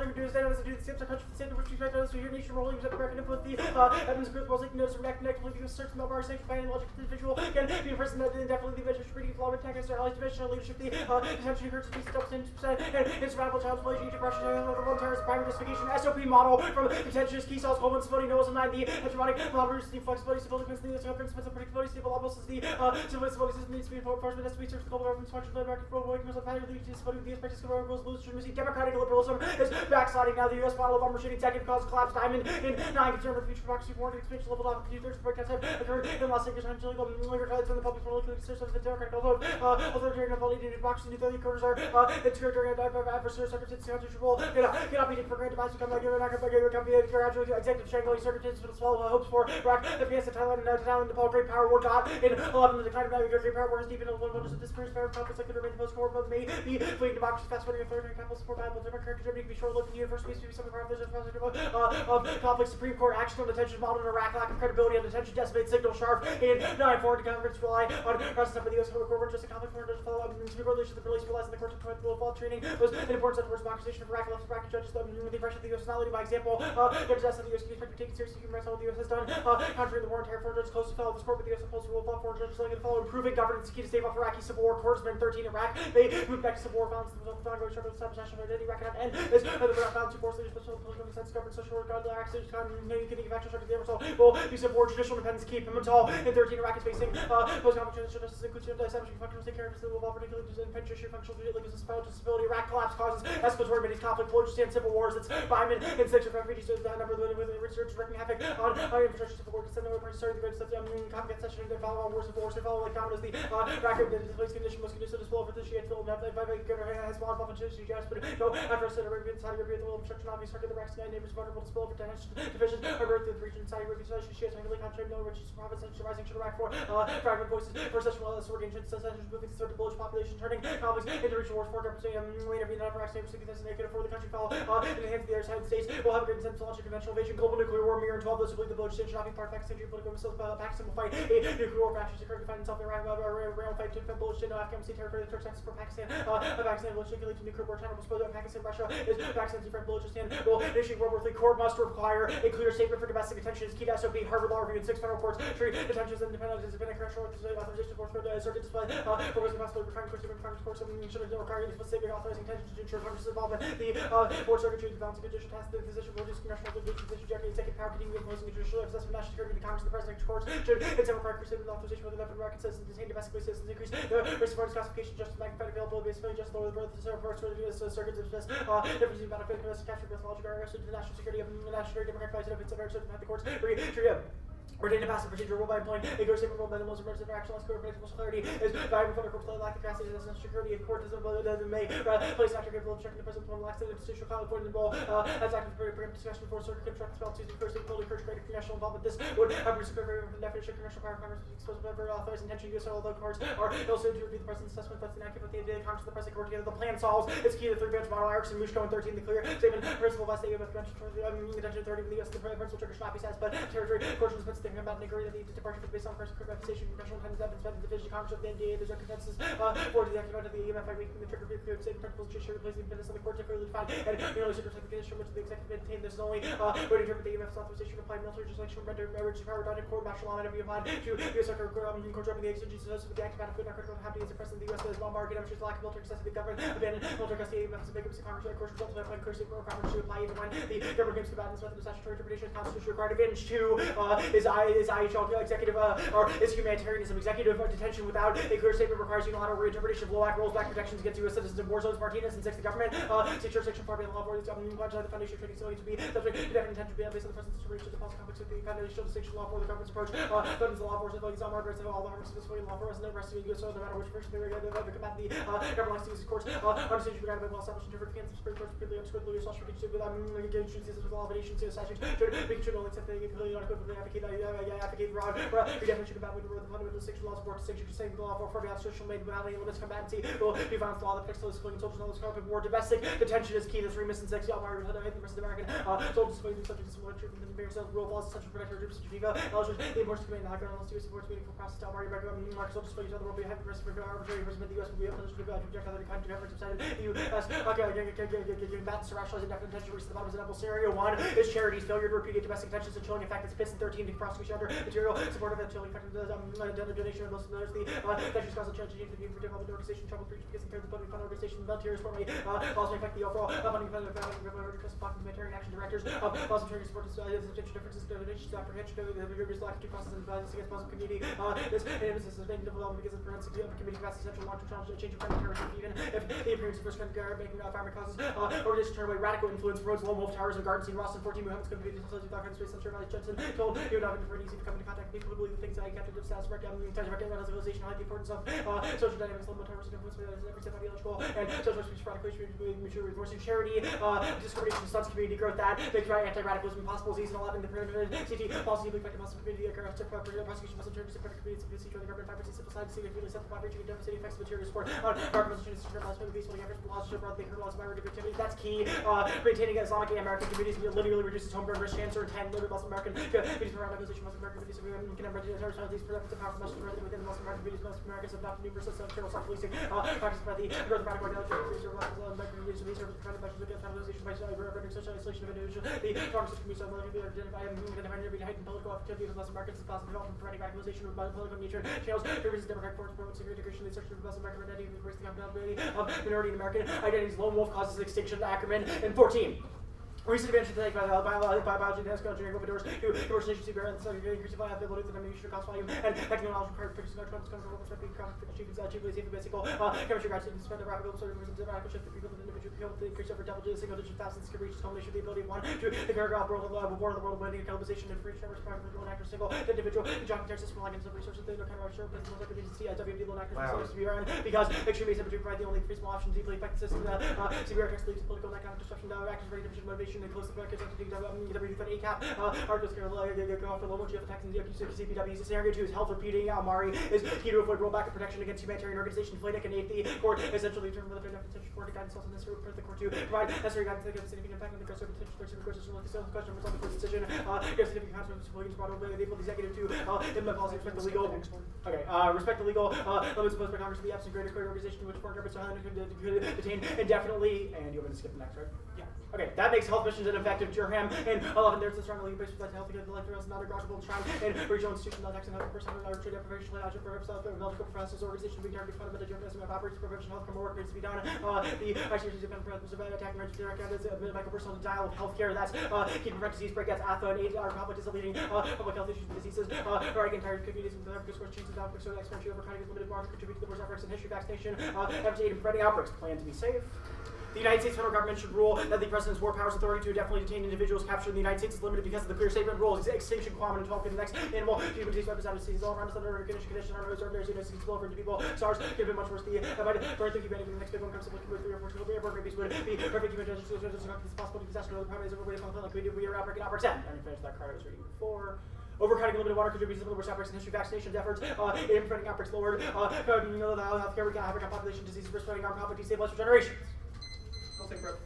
we do is stand as a dude, the steps are country, the same which we expect others to hear nation rolling, the American influence, the evidence group, was like notice, react, negatively, the search, Melbar, sanctioned by logic, the individual, can be a person that indefinitely the measure, treaty, law, antagonist, or allies, division, leadership, the potentially hurts, the steps, 10%, and insurmountable challenge, relation, depression, number one terrorist, primary justification, SOP model from contentious key cells, Coleman, stability, Noah's, and 9, the hegemonic, the flexibility, stability, the circumference, predictability, stable, almost as the stability system needs to be enforcement, has to be searched, global government, function, the American world, working as a value, the stability, the practice, government, rules, lose, democratic liberalism is backsliding now. The U.S. model of armor shooting executive cause collapse diamond in 9 concern with future democracy, warning expansion level off, the two-thirds breakdowns have occurred in Los Angeles, and illegal trials in the public for looking at the democratic authoritarian ability to democracy, new 30 quarters are insecure during adversarial circumstances, constitutional, cannot be taken for granted by become like you're not going to be gradually executive strangling circumstances with small hopes for Iraq, Afghanistan, Thailand, Nepal, great power war God in 11 the decline of value, great power war is deep in the wonders of this period of conflicts like the remain the post-war, but may be fleeing democracy, fast-forwarding authoritarian capital support viable democratic Germany to be short-lived, the universe needs to be something around this of conflict, Supreme Court action on detention model in Iraq, lack of credibility on detention, decimates signal sharp in 9 foreign governments rely on process of the U.S. court, just a conflict for to follow Supreme Court leadership, the release realizing the court to the fall training was an important step towards democratization of Iraq, left Iraq judges the impression of the U.S. not leading by example, judges asked that the U.S. can be taken seriously, human rights, all the U.S. has done, contrary to the war and terror, foreign judges closely follow this court with the U.S. supposed to rule of law, foreign judges letting it follow, improving governance, key to stave off Iraqi civil war, courts been 13 Iraq, they moved back to civil war violence, the result of ongoing struggle to establish national identity, Iraq cannot end this, they're not found to force leaders, political sense, government, social order, godly acts, getting factual structure, the result will be civil war, judicial independence, keep him until in 13 Iraq is facing post-conflict judicial justice, inclusive establishing functional state characters that will involve particularly penitentiary functional legal disability, Iraq collapse causes escalatory Middle East conflict, Georgetown civil wars, it's Biden in 6 of refugees, the number of with research wreaking havoc on infrastructure civil war, descending over starting the greatest conflict session, and follow on wars of wars, they follow like dominoes, the record, the displaced condition most conducive to display over this year, Philip, has small involvement to suggest, but no, after a set of Arabian, Saudi Arabia, the will obstruction, obvious target, the Iraq's 9 neighbors vulnerable to spill over divisions, are birthed in the region, Saudi Arabia, Shia, Sangli, contrary, no riches, province, rising to Iraq for fragment voices, for such well as organization, secessions, moving to the village population, turning conflicts into regional wars, 4 representing intervene in Iraq, same cities, they could afford the country follow, and enhance the other side of the states, will have a great incentive to launch a conventional invasion, global nuclear war, mirror, and 12 those who believe the village state should not be part of Pakistan, geopolitical missiles, Pakistan will fight a nuclear war, factions occurring to find itself in Iraq, rail fight to defend village state, Afghanistan territory, the Turks access for Pakistan, Pakistan will lead to nuclear war, China will suppose that Pakistan, Russia is Pakistan's different Balochistan, will initiate World War III court must require a clear statement for domestic attention, is key to SOP, Harvard Law Review, and 6 federal courts, treat detentions and independent correctional authorization for circuit display, focus on possible return courts, Congress courts, should require any specific authorizing intention to ensure Congress' involvement, the board circuitry, the balance of judicial tasks, the position will reduce congressional position, Jackie, executive power, continuing imposing judicial assessment, national security, the Congress, the president, courts, should instead require pursuant authorization for the left American citizens, detain domestically citizens, increase the risk of classification, justice, magnified availability, civilian justice, lower the birth, the first for the U.S. circuits of justice, differences in benefit, capture, pathological arrest, the national security of national security, democratic rights, benefits of American the courts, ordained a passive procedure rule by employing a good statement rule by the most emergency action less clear predictable clarity is valuable for the court play lack of capacity as national security of court is may place after capable of checking the president from lax institutional conduct for the role as active for preemptive discussion before circuit contract spell Tuesday first ability encourage greater congressional involvement. This would have restricted the definition of congressional power Congress exposed whatever authorized intention U.S. although cards are also to review the president's assessment that's inaccurate with the idea Congress and the president work together. The plan solves its key to the 3-branch model. Erickson, Mushko, and 13 the clear statement principle by state of convention intention 30 with the U.S. the principal trigger should not be satisfied but territory court dispense thinking about and agree that the departure based on first reputation, congressional independence, evidence, division, Congress of the NDA, there's a consensus for the active of the EMF by making the trigger clear, state principles, judiciary, replacing the independence of the court to clearly defined, and merely circumscribe the condition which the executive maintained. There's only way to interpret the EMF's authorization, apply military legislation, render emergency power, redundant court, martial law, and every applied to U.S. court dropping the exigencies of the active benefit, not critical happening as the president of the U.S. as Lombard, demonstrates the lack of military necessity, the government abandoned military custody, EMF is a vacancy, Congress, of course, results of applying cursive requirements to apply even when the government gives combatants method of statutory interpretation of the Constitution required advantage to is IHL executive or is humanitarianism. Executive detention without a clear statement requires unilateral reinterpretation of law act rules, back protections against U.S. citizens in war zones. Martinez and 6 the government. 6 jurisdiction far beyond the law of war. The foundation of trading still needs to be subject to definite intention to be based on the president's determination of the policy conflicts with the foundational distinction law for the government's approach. Threatens the law of war, civilians, all rights of all the harms specifically law for resident rest of the U.S. So no matter which version they were to combat the government likes to use courts. Understanding should be guided by well-established interpretive canons of Supreme Court, particularly unscripted law, social with engagement with law of nations, statutes, should be construed only accept the completely unequivocally advocate advocate fraud, redefinition of combat with the fundamental distinction, laws, support distinction, distinction, law, for the social made without any limits, combatancy, will be found flaw, the pixels, including soldiers, and all this carpet war, domestic detention is key, this remissed and sexy, Almighty, the rest of American, soldiers, subject to similar treatment than the bear cells, rule laws, essential protector, troops, Geneva, eligible, the more command, the high ground, unless U.S. supports meaningful process, Almighty, Mark, soldiers, the other will be heavy risk for arbitrary imprisonment, the U.S. will be able to reject other kind of efforts of the U.S. Combatants to rationalize indefinite detention, reach the bottom of the double scenario. 1 is charity's failure to repudiate domestic tensions and chilling effect. It's pits and 13 to prosecution under material supportive of chilling effect of the donation of most of those. The country's causal change to the development organization, trouble breach because compared to the public fund organization, the military support laws may affect the overall funding fund of humanitarian action directors. Laws of charity support substantial differences, donations, apprehension, the rigorous lack of due process and violence against Muslim community. This is sustained development because it prevents community capacity central long-term challenge to change of terrorism, even if the appearance of first country making fireman causes organization turn away radical influence, roads, lone wolf towers, and garden scene. Rawson 14 Muhammad's going to be disclosed without space. Central Valley Jensen told you not for easy to come into contact with people who believe the things that I captured of status radicalization, highlight the importance of social dynamics, limited terrorism, influence every step ideological and social speech radicalization, mutually reinforcing charity, discrimination, stunts community growth that makes anti-radicalism impossible, disease, and allowing the primitive CT policy to affect the Muslim community, prosecution, Muslim churches, separate communities, the government, 5% civil society, significantly set the reaching and devastating effects of material support on our position is to criminalize peaceful efforts, laws to broadly criminalize minority activities. That's key. Maintaining Islamic and American communities literally reduces homegrown risk chance or 10 literally Muslim American communities for radicalization. Muslim American communities can have terrorist these productive and powerful messages present within the Muslim American communities. Muslim Americans have adopted numerous systems of internal self-policing practiced by the growth of radical ideology, communities, these are prevented by radicalization by rendering social isolation of individuals. The toxic communities are willing to identify and heightened political activity of Muslim Americans as positive development, preventing radicalization of political nature channels, favors democratic forms, promote security, integration, the search for Muslim American identity, embrace the compatibility of minority and American identities. Lone wolf causes extinction, Ackerman, and 14. Recent advances taken by biology and engineering open doors to commercial agency bearing the study increasing viability of the diminution of cost value and technology required producing electronics control over certain achievements safe and basic chemistry guides to spend the rapid radical shift of people to individual people to increase over double digit single digit thousands can reach this culmination of the ability of one to the paragraph world of war in the world of winning globalization and free members private and actors single individual job Texas for like of resources they look kind of sure but most likely to see WD loan actors to be around because extremists have to provide the only feasible option deeply effective system that severe text leads to political and economic disruption actors ready to motivation and close the markets ACAP, articles go off for low mochi of attacks in the CPW. Scenario 2 is health repeating. Almari is key to avoid rollback and protection against humanitarian organizations. Flatek and 8th, the court essentially determined whether enough potential court guidance also necessary for the court to provide necessary guidance against significant impact on the aggressive potential threats of the court's question of the court's decision. Gives significant consequences for brought over the executive to implement policy respect the legal. Okay, respect the legal limits imposed by Congress to the absent greater court organization to which foreign governments could detain indefinitely. And you're going to skip the next, right? Yeah. Okay, that makes health missions ineffective. Durham and 11. There's a strong legal base for that health and life as another groundable shrine and regional institution that acts in health person and trade deprivation allows for medical professionals organization being targeted fundamental journalism of operates prevention health from work needs to be done. The ICC defense prevention of attacking registered direct candidates medical personal denial of healthcare. That's keeping prevent disease breakouts. ATHA and 8 are public is leading public health issues and diseases. Right entire communities and the discourse changes the outbreaks so the exponentially overcoming limited market contribute to the worst outbreaks in history. Vaccination efforts to aid in preventing outbreaks. Plan to be safe. The United States federal government should rule that the President's War Powers Authority to indefinitely detain individuals captured in the United States is limited because of the clear statement rules. Extinction, quam, and 12 the next animal, human disease, representative disease, all around us under conditions, on roads, ordinary disease, spill over into people. SARS could have been much worse. The birth of humanity, the next big one comes to look at 3 or 4 children. Airborne rabies would be perfect human justice. It's possible to disaster. The primaries over like we do. We are outbreak and outbreaks end. I didn't finish that card I was reading before. Overcrowding limited water contributes to some of the worst outbreaks in history. Vaccinations efforts in preventing outbreaks lowered. Healthcare, we can have population diseases, risk spreading, armed conflict, destabilized for generations. I'll take breath.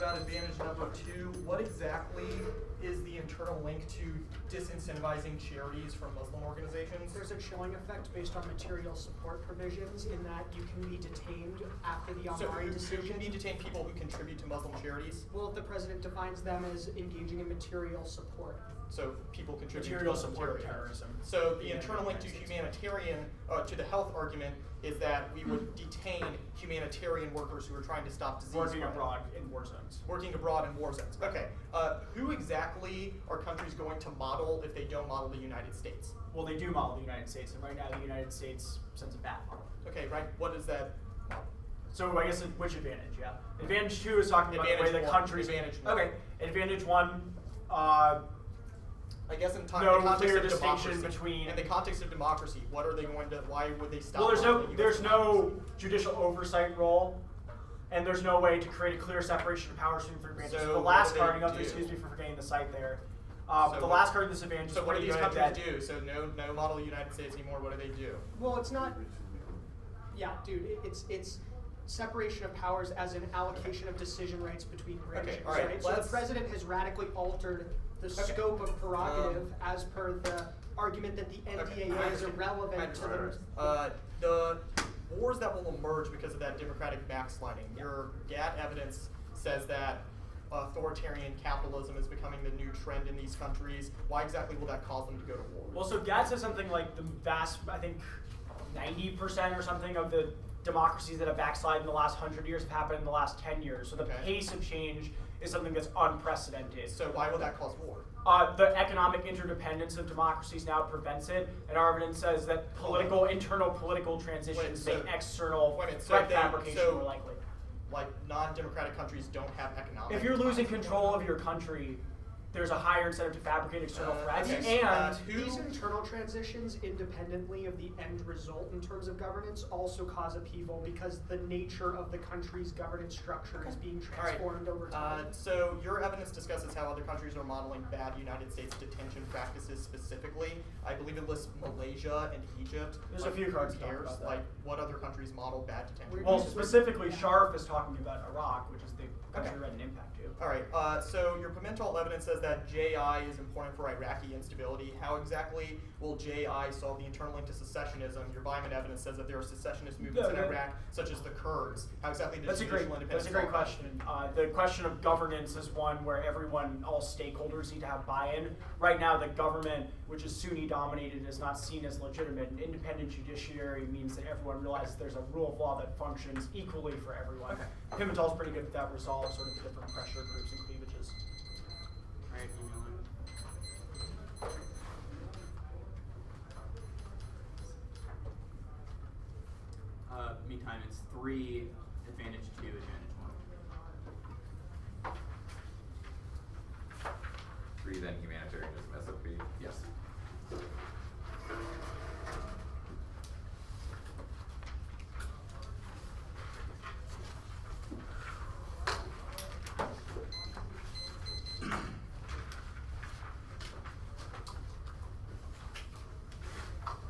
about advantage number 2, what exactly is the internal link to disincentivizing charities from Muslim organizations? There's a chilling effect based on material support provisions in that you can be detained after the Emory who decision. can be detained? People who contribute to Muslim charities? Well, if the president defines them as engaging in material support. So people contribute Material to Muslim support charities. terrorism. So the internal link to humanitarian, to the health argument is that we would detain humanitarian workers who are trying to stop disease. Working from- abroad in war zones. Working abroad in war zones. Okay. Who exactly are countries going to model if they don't model the United States? Well, they do model the United States, and right now the United States sends a bad model. Okay, right. What is that model? So I guess which advantage? Yeah. Advantage 2 is talking about the way Advantage the one, countries. advantage one. Okay. Advantage 1. I guess in time, No the context clear of distinction democracy. between- In the context of democracy, what are they going to? Why would they stop? Well, modeling there's US no democracy? judicial oversight role, and there's no way to create a clear separation of powers between the three branches. So The what last do card, they do? excuse me for forgetting the site there. So The what- last card in this advantage is So what do pretty these good countries that- do? So no model the United States anymore. What do they do? Well, it's not. Yeah, dude, it's separation of powers as an allocation of decision rights between branches, all right, right? So the let's- president has radically altered the Okay. scope of prerogative as per the argument that the NDAA is irrelevant to the. The wars that will emerge because of that democratic backsliding. Your GATT evidence says that authoritarian capitalism is becoming the new trend in these countries. Why exactly will that cause them to go to war? Well, so GATT says something like the vast, I think, 90% or something of the democracies that have backslided in the last 100 years have happened in the last 10 years. So the Okay. pace of change is something that's unprecedented. So why will that cause war? The economic interdependence of democracies now prevents it, and our evidence says that internal political transitions Wait, so- make external wait a minute, so threat they- fabrication so- more likely. Like non-democratic countries don't have economic. If you're losing ties. control of your country, there's a higher incentive to fabricate external threats, okay. and These internal transitions, independently of the end result in terms of governance, also cause upheaval because the nature of the country's governance structure is being All right. transformed over time. So your evidence discusses how other countries are modeling bad United States detention practices specifically. I believe it lists Malaysia and Egypt. There's a few cards that talk cares? about that. Like what other countries model bad detention? well, specifically, Sharf is talking about Iraq, which is the country Okay. we had an impact to. All right, so your Pimentel evidence says that JI is important for Iraqi instability. How exactly will JI solve the internal link to secessionism? Your Byman evidence says that there are secessionist movements in Iraq, such as the Kurds. How exactly does That's a judicial great independence question. solve that? The question of governance is one where all stakeholders need to have buy-in. Right now, the government, which is Sunni dominated, is not seen as legitimate. An independent judiciary means that everyone realizes there's a rule of law that functions equally for everyone. Okay. Pimentel's pretty good at that, resolves sort of the different pressure groups and cleavages. Alright, emailing. Meantime, it's 3, advantage 2, advantage 1. 3, then humanitarianism, SFP. Yes.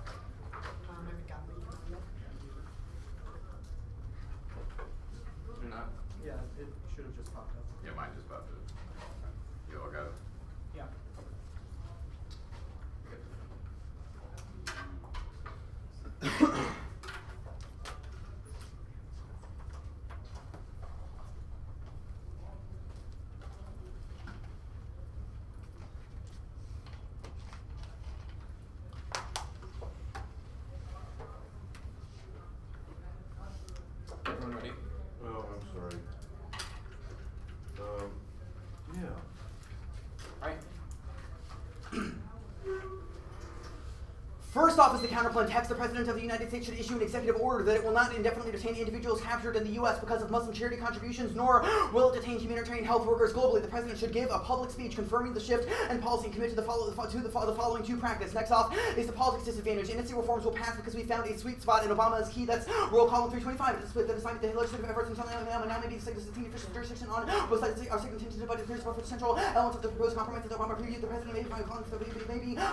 I haven't gotten the email yet. You're not? Yeah, it should have just popped up. Yeah, mine just popped up. You all got it? Yeah. Everyone ready? Oh, I'm sorry. Yeah. Alright. First off, as the counterplan text, the President of the United States should issue an executive order that it will not indefinitely detain individuals captured in the U.S. because of Muslim charity contributions, nor will it detain humanitarian health workers globally. The President should give a public speech confirming the shift and policy and commit to the following two practice. Next off is the politics disadvantage. NDT reforms will pass because we found a sweet spot in Obama's key. That's roll call in 325. It is split the assignment the legislative efforts and something now may be the senior official jurisdiction on both sides are second intention but it's for the central elements of the proposed compromise that Obama previewed. The President may be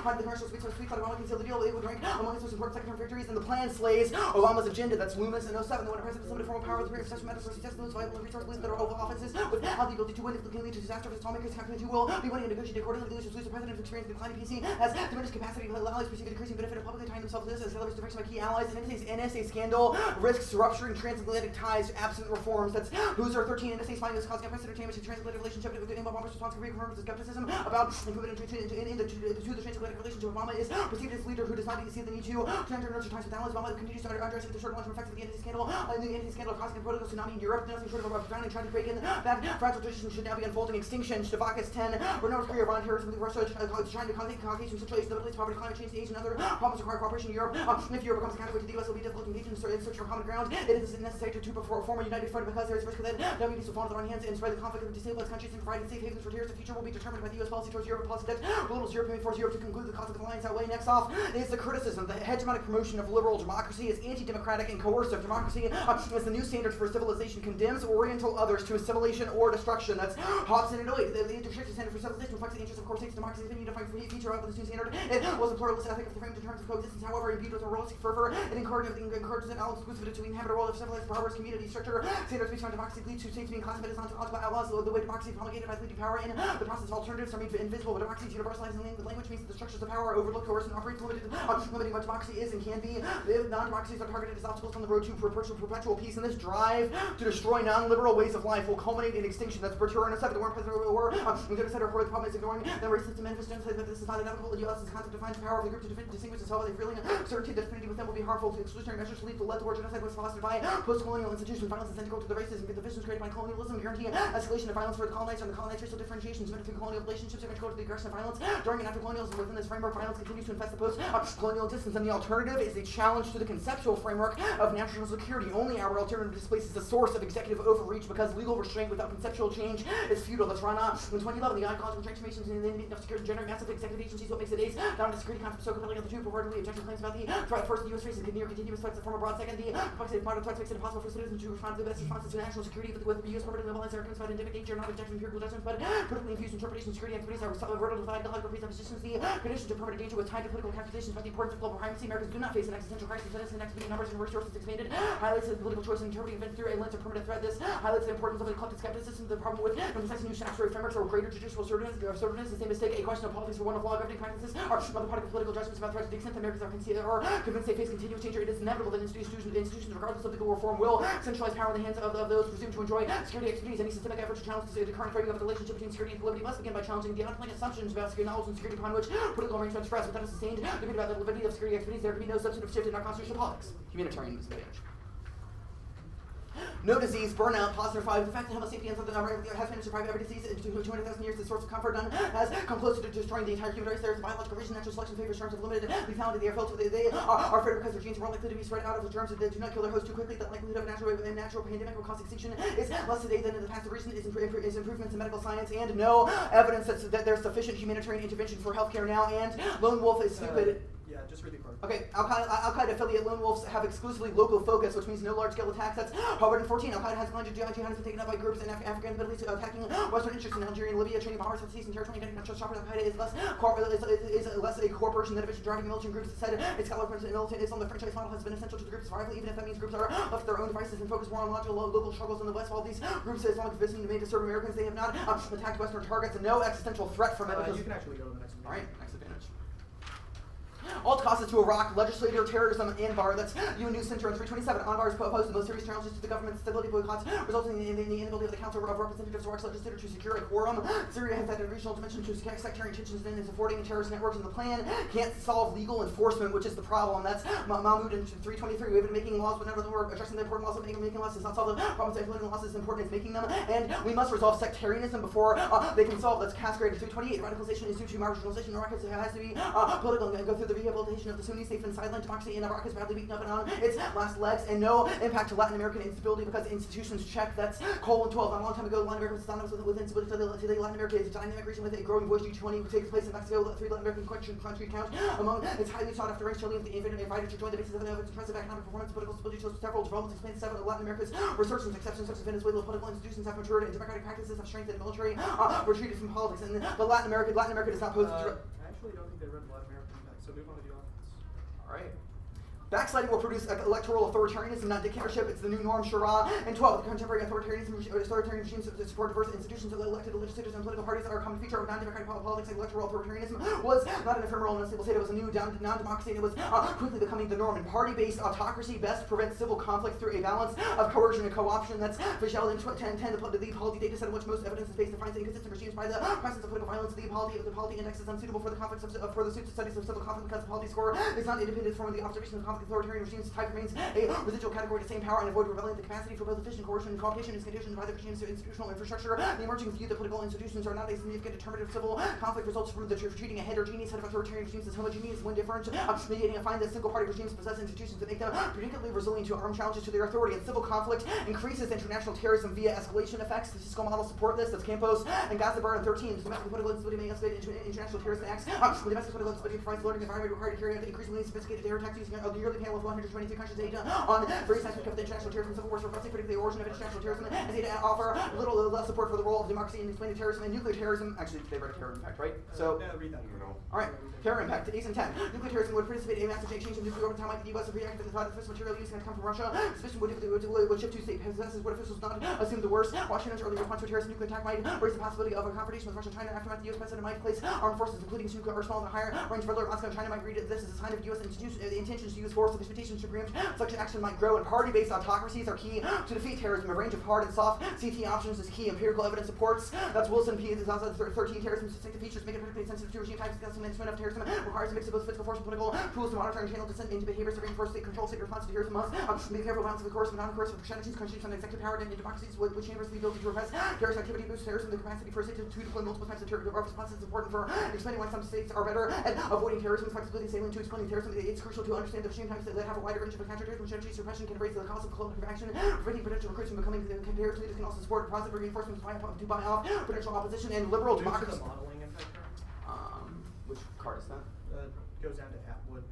find the commercial sweet spot Obama concealed the deal. It would rank among its most important second-term victories, and the plan slays Obama's agenda. That's Loomis in 07. When a president's limited form of power with a period of such matters for success in those vital resource leaders that are Oval offices without the ability to win, if it can lead to disaster. If his lawmakers calculate who will be winning and negotiate accordingly, the leaders lose the president's experience in declining PC has diminished capacity to allow his perceived decreasing benefit of publicly tying themselves to this as celebrates defection by key allies. And NSA scandal risks rupturing transatlantic ties absent reforms. That's Loser 13. NSA's findings causing unprecedented damage to the transatlantic relationship. Obama's response can reconfirm his skepticism about improvement to the transatlantic relationship. Obama is perceived as a leader who does not see the need to enter nurture ties with allies. Obama continues to underestimate the short-term effects of the NSA scandal. The NSA scandal causing a political tsunami in Europe. Nothing short of drowning, trying to break in that fragile tradition should now be unfolding. Extinction. Shavakis 10. Where North Korea, Iran, terrorism, Russia, China, Caucasian, Central Asia, the Middle East, poverty, climate change, Asia, and other problems require cooperation in Europe. If Europe becomes a counterweight to the U.S., it will be difficult to engage in search for common ground. It is necessary to form a united front because there is risk that WDs will fall into the wrong hands and spread the conflict of destabilized countries and providing safe havens for terrorists. The future will be determined by the U.S. policy towards Europe. Policy that belittles Europe and force Europe to conclude the cost of the alliance outweigh. Next off is the criticism. The hegemonic promotion of liberal democracy is anti-democratic and coercive. Democracy is the new standard for civilization. Condemns Oriental others to assimilation or destruction. That's Hobson and Oid. The intersection standard for civilization reflects the interests of core states. Democracy has been unifying feature of this new standard. It was a pluralist ethic of the framed in terms of coexistence. However, imbued with a moralistic fervor, it encourages an all-exclusive to inhabit a world of civilized, barbarous community structure. Standards based on democracy lead to states being classified as ontological outlaws. The way democracy is promulgated by leading power in the process of alternatives are made invisible, but democracy is universalized in language means that the structures of power are overlooked, coerced, and operates limiting what democracy is and can be. The non-democracies are targeted as obstacles on the road to perpetual peace, and this drive to destroy non-liberal ways of life will culminate in extinction. That's Bertura and 7. The war president war. We go to center for the problem is ignoring the racist and manifest genocide that this is not inevitable. The U.S.'s concept defines the power of the group to distinguish itself as a feeling certainty that affinity with them will be harmful to exclusionary measures lead to lead toward genocide was fostered by post-colonial institutions. Violence is integral to the racism and divisions created by colonialism, guaranteeing escalation of violence for the colonized and the colonized racial differentiations between colonial relationships are integral to the aggression of violence during and after colonialism. Within this framework, violence continues to infest the post-colonial existence, and the alternative is a challenge to the conceptual framework of national security. Only our alternative displaces the source of executive overreach because legal restraint without conceptual change is futile. That's Rana. In 2011, the ecological transformations in the need of security generate massive executive agencies. What makes it ace down to security concepts so compelling of the two purportedly objective claims about the threat. First, the U.S. faces continuous threats from abroad. Second, the complexity of modern threats makes it impossible for citizens to respond to the best responses to national security. With the U.S. permanently mobilized their claims about endemic nature, not objective empirical judgments, but politically infused interpretation. Security expertise are riddled with ideological presuppositions. The conditions of permanent danger with tied to political calculations about the importance of global primacy. Americans do not face an existential crisis that is the next being numbers and resources expanded. Highlights the political choice in interpreting events through a lens of permanent threat. This highlights the importance of eclectic skepticism. The problem with emphasizing new statutory frameworks or greater judicial assertiveness is they mistake a question of politics for one of law governing practices or other product of political judgments about threats. To the extent that Americans are convinced they face continuous danger, it is inevitable that institutions, regardless of legal reform, will centralize power in the hands of those presumed to enjoy security expertise. Any systemic effort to challenge the current framing of the relationship between security and liberty must begin by challenging the underlying assumptions about security knowledge and security upon which political arrangements rest. Without a sustained debate about the validity of security expertise, there can be no substantive shift in our constitutional politics. Humanitarianism advantage. No disease, burnout, positive 5. The fact that Homo sapiens has managed to survive every disease in 200,000 years is a source of comfort. None has come closer to destroying the entire human race. There is a biological reason natural selection favors germs of limited lethality. They are filtered. They are afraid because their genes are more likely to be spread out of the germs if they do not kill their host too quickly. The likelihood of a natural pandemic will cause extinction is less today than in the past. The reason is improvements in medical science and no evidence that there's sufficient humanitarian intervention for healthcare now. And lone wolf is stupid. Yeah, just read the quote. Okay, Al-Qaeda affiliate lone wolves have exclusively local focus, which means no large-scale attacks. That's Harvard and 14. Al-Qaeda has planned jihadism taken up by groups in Africa and the Middle East, attacking Western interests in Algeria and Libya, training bombers, southeastern territory, and natural shoppers. Al-Qaeda is less a corporation than a vision driving militant groups. It said its scholarship militant Islam, the franchise model has been essential to the group's survival, even if that means groups are left to their own devices and focus more on local struggles in the West. While these groups Islamic vision made to serve Americans, they have not attacked Western targets and no existential threat from it. You can actually go to the next one. All right, next advantage. Alt causes to Iraq, legislator terrorism, Anbar. That's UNU Center on 327. Anbar is opposed to the most serious challenges to the government's stability boycotts, resulting in the inability of the Council of Representatives Iraq's legislature to secure a quorum. Syria has added a regional dimension to sectarian tensions and is supporting terrorist networks, and the plan can't solve legal enforcement, which is the problem. That's Mahmoud in 323. We've been making laws, but none of them are addressing the important laws of making laws. Does not solve the problems of implementing laws as important as making them, and we must resolve sectarianism before they can solve. That's Cascade 328. Radicalization is due to marginalization. Iraq has to be political and go through the rehabilitation of the Sunnis. They've been sidelined. Democracy in Iraq is badly beaten up and on its last legs, and no impact to Latin American instability because institutions check. That's colon 12. Not a long time ago, Latin America was synonymous with instability. Today, Latin America is a dynamic region with a growing voice. G20 takes place in Mexico. 3 Latin American countries count among its highly sought after ranks. Chile is invited to join the basis of its impressive economic performance. Political stability shows several developments explain several of Latin America's resurgence. Exceptions such as Venezuela, political institutions have matured and democratic practices have strengthened. Military retreated from politics, and but Latin America does not pose. I actually don't think they read Latin American impact, so move on to the offense. Alright. Backsliding will produce electoral authoritarianism, not dictatorship. It's the new norm, Shura. And 12, contemporary authoritarian regimes that support diverse institutions of elected legislators and political parties that are a common feature of non-democratic politics. Like electoral authoritarianism was not an ephemeral and unstable state. It was a new non-democracy, and it was quickly becoming the norm. And party-based autocracy best prevents civil conflict through a balance of coercion and co-option. That's Fischel in 2010, the polity data set in which most evidence is based and finds inconsistent regimes by the presence of political violence. The polity index is unsuitable for the conflicts for the studies of civil conflict because the polity score is not independent from the observation of conflict. Authoritarian regimes type remains a residual category to same power and avoid rebellion. The capacity for both efficient coercion and co-optation is conditioned by the regime's institutional infrastructure. The emerging view that political institutions are not a significant determinative civil conflict results from the treating a heterogeneous set of authoritarian regimes as homogeneous when different, mediating a find that single-party regimes possess institutions that make them particularly resilient to armed challenges to their authority. And civil conflict increases international terrorism via escalation effects. The Cisco model support this. That's Campos and Gazabar and 13. Domestic political instability may escalate into international terrorist acts. Domestic political instability provides loading environment required to carry out increasingly sophisticated terror attacks using a yearly panel of 123 countries data on various aspects of the international terrorism civil wars, referencing particularly the origin of international terrorism, and data offer little less support for the role of democracy in explaining terrorism and nuclear terrorism. Actually, they wrote terror impact, right? So, read that. alright, terror impact, 8 and 10. Nuclear terrorism would participate in a massive exchange of nuclear weapons. How might the U.S. react to the thought that this material use can come from Russia? Suspicion would shift to state possesses what officials not assume the worst. Washington's early response to a terrorist nuclear attack might raise the possibility of a confrontation with Russia and China. Aftermath, the U.S. president might place armed forces, including nuclear arsenal, in a higher range for Moscow and China might read this as a sign of U.S. intentions to use force. The expectations to preempt such action might grow, and party-based autocracies are key to defeat terrorism. A range of hard and soft CT options is key. Empirical evidence supports. That's Wilson P. Is also 13 terrorism distinctive features make it particularly sensitive to regime types. The management of terrorism requires a mix of both physical force and political tools to monitor and channel dissent into behaviors to reinforce state control. State response to terrorism must be careful balance of the course of non-coercive strategies, constitutes on executive power and democracies which chambers the ability to repress terrorist activity, boost terrorism, the capacity for a state to deploy multiple types of terror responses is important for explaining why some states are better at avoiding terrorism. Flexibility salient to explaining terrorism. It's crucial to understand the regime types that have a wider range of counterterrorism strategies. Suppression can raise the cost of collective action, preventing potential recruits from becoming terrorist leaders. Can also support positive reinforcements to buy off potential opposition and liberal democracy. Modeling impact. Which card is that? Goes down to Atwood.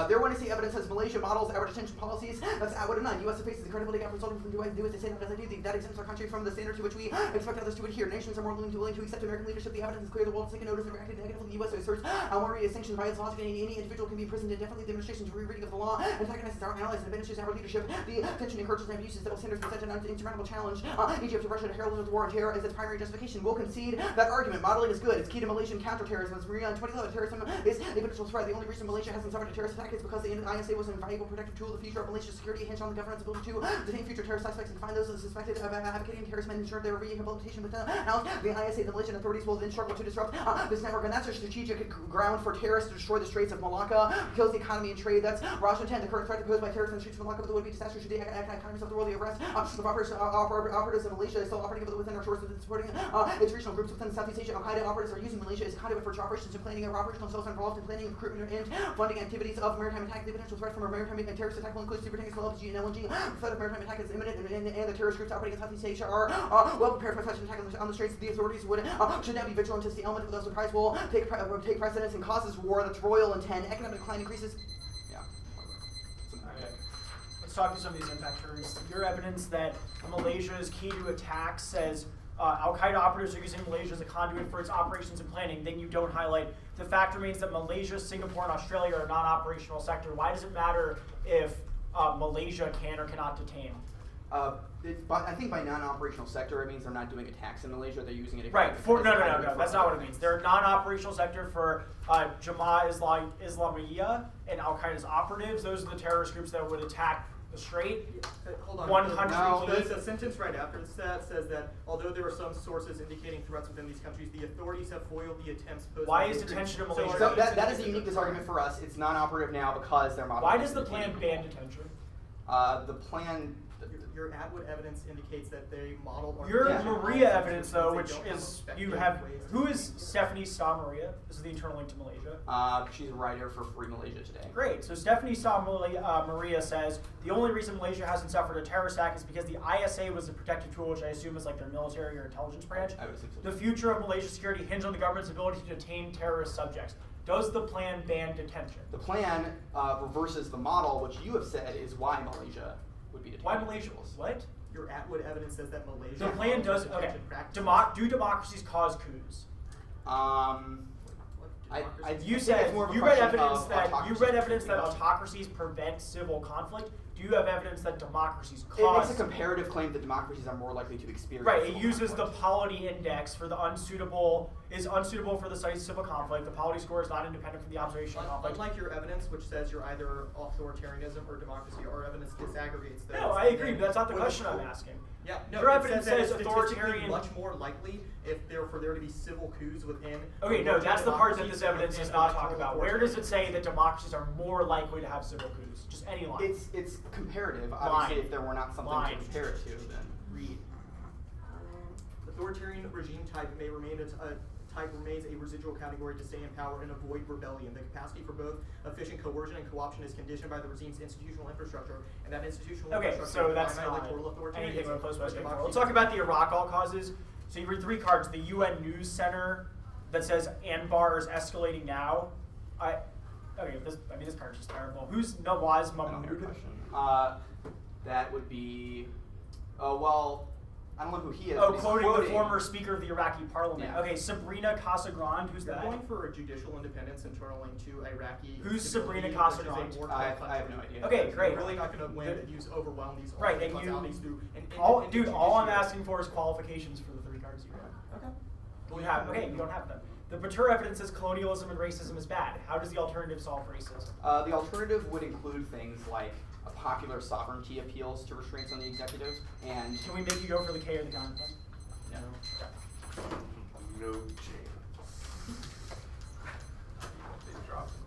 There, when I see evidence as Malaysia models average detention policies, that's Atwood and 9. U.S. faces the credibility gap resulting from doing as they say, not as I do. That exempts our country from the standard to which we expect others to adhere. Nations are more willing to accept American leadership. The evidence is clear. The world has taken notice and reacted negatively. The U.S. asserts Emory is sanctioned by its logic, and any individual can be imprisoned indefinitely. The administration's rereading of the law antagonizes our allies and diminishes our leadership. The tension encourages abuses that will stand as such an insurmountable challenge. Egypt, Russia, to herald the war on terror as its primary justification. We'll concede that argument. Modeling is good. It's key to Malaysian counterterrorism. As Maria in 2011, terrorism is a potential threat. The only reason Malaysia hasn't suffered a terrorist attack is because the ISA was an invaluable protective tool. The future of Malaysia's security hinged on the government's ability to detain future terrorist suspects and find those suspected of advocating terrorism and ensure their rehabilitation with the ISA. The Malaysian authorities will then struggle to disrupt this network, and that's a strategic ground for terrorists to destroy the Straits of Malacca, kills the economy and trade. That's Rajah 10. The current threat posed by terrorists in the Straits of Malacca would be disaster should the economies of the world. The arrest of operatives in Malaysia is still operating within our shores and supporting its regional groups within Southeast Asia. Al-Qaeda operatives are using Malaysia as a conduit for operations and planning. Operational cells are involved in planning, recruitment, and funding activities of maritime attack. The potential threat from a maritime and terrorist attack will include supertankers, LPG, and LNG. The threat of maritime attack is imminent, and the terrorist groups operating in Southeast Asia are well prepared for such an attack on the Straits. The authorities should now be vigilant as the element of those surprise will take precedence and causes war. That's royal intent. Economic decline increases. Yeah. Let's talk through some of these impact terms. Your evidence that Malaysia is key to attacks says Al-Qaeda operatives are using Malaysia as a conduit for its operations and planning. Then you don't highlight the fact remains that Malaysia, Singapore, and Australia are a non-operational sector. Why does it matter if Malaysia can or cannot detain? I think by non-operational sector, it means they're not doing attacks in Malaysia. They're using it. Right. No. That's not what it means. They're a non-operational sector for Jamaat Islamiyah and Al-Qaeda's operatives. Those are the terrorist groups that would attack the Strait. Hold on. One country. No, there's a sentence right after that says that although there are some sources indicating threats within these countries, the authorities have foiled the attempts posed. Why is detention in Malaysia? So that is a uniqueness argument for us. It's non-operative now because they're modeling. Why does the plan ban detention? The plan. Your Atwood evidence indicates that they model. Your Maria evidence, though, which is you have. Who is Stephanie Sa Maria? This is the internal link to Malaysia. She's a writer for Free Malaysia Today. Great. So Stephanie Sa Maria says the only reason Malaysia hasn't suffered a terrorist attack is because the ISA was a protective tool, which I assume is like their military or intelligence branch. I would assume so. The future of Malaysia's security hinged on the government's ability to detain terrorist subjects. Does the plan ban detention? The plan reverses the model, which you have said is why Malaysia would be detained. Why Malaysia? What? Your Atwood evidence says that Malaysia. The plan does. Okay. Do democracies cause coups? democracy? You I think said it's more of a you read question evidence of that autocracies. autocracies prevent civil conflict. Do you have evidence that democracies It makes cause? a comparative claim that democracies are more likely to experience. Right. It civil uses the conflict. polity index for the unsuitable for the study of civil conflict. The polity score is not independent from the observation of conflict. Unlike your evidence, which says you're either authoritarianism or democracy, our evidence disaggregates those. No, I and agree, then but that's not the what question I'm cool- asking. Yeah, no, Your it evidence says that says it's statistically authoritarian. much more likely for there to be civil coups within. Okay, no, that's the part that this democracies evidence does within not talk electoral about. Where does it authoritarianism. say that democracies are more likely to have civil coups? Just any line. It's comparative. Obviously, Line. if there were not something Line. to compare it to, then Read. Authoritarian regime type remains a residual category to stay in power and avoid rebellion. The capacity for both efficient coercion and co-option is conditioned by the regime's institutional infrastructure, and that institutional Okay, infrastructure so that's is defined by not electoral authoritarianism. anything we're close to but asking for. democracy Let's talk about the Iraq all causes. So you read 3 cards. The UN News Center that says Anbar is escalating now. This card's just terrible. Who's Nawaz I don't hear a Mahmoud? question. That would be. Oh well, I don't know who he is. Oh, but he's quoting the former Speaker of the Iraqi Parliament. Yeah. Okay, Sabrina Casagrande. Who's You're that? going for a judicial independence and tunneling to Iraqi. Who's stability, Sabrina which is a Casagrande? war I torn have no country. idea. Okay, great. You're really not going to win if you overwhelm these Right, and causality through an All independent I'm judiciary. asking for is qualifications for the 3 cards you read. Okay. Well, you have. Okay, you don't have them. The Batur evidence says colonialism and racism is bad. How does the alternative solve racism? The alternative would include things like a popular sovereignty appeals to restraints on the executive, and Can we make you go for the K or the counterpoint? no. No chance. They dropped him.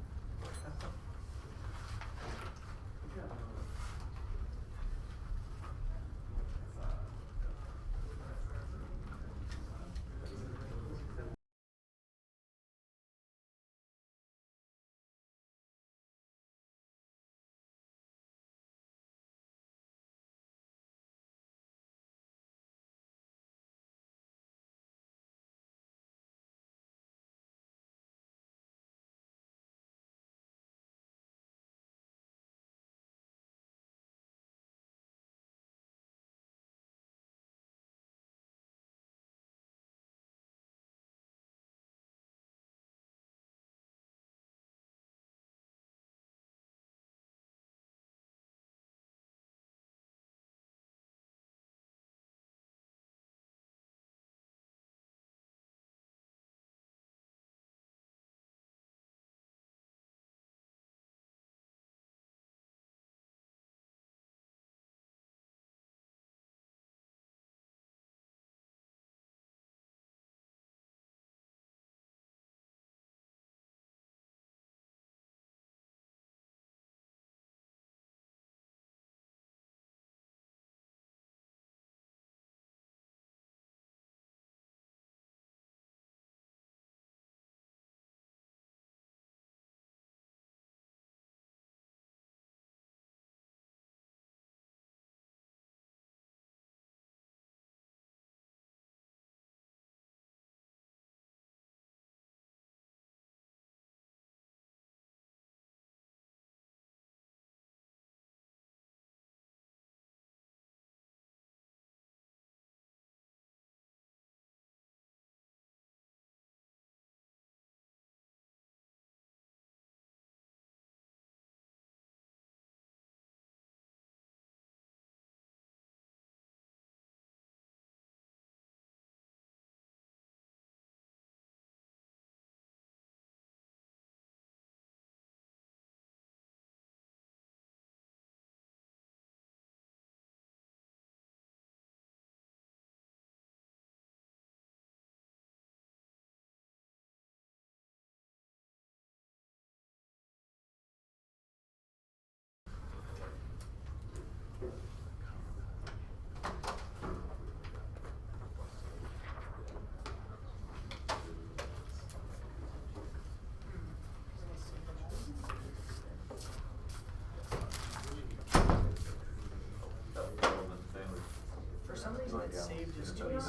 For some reason, it's saved as 2 You ECA.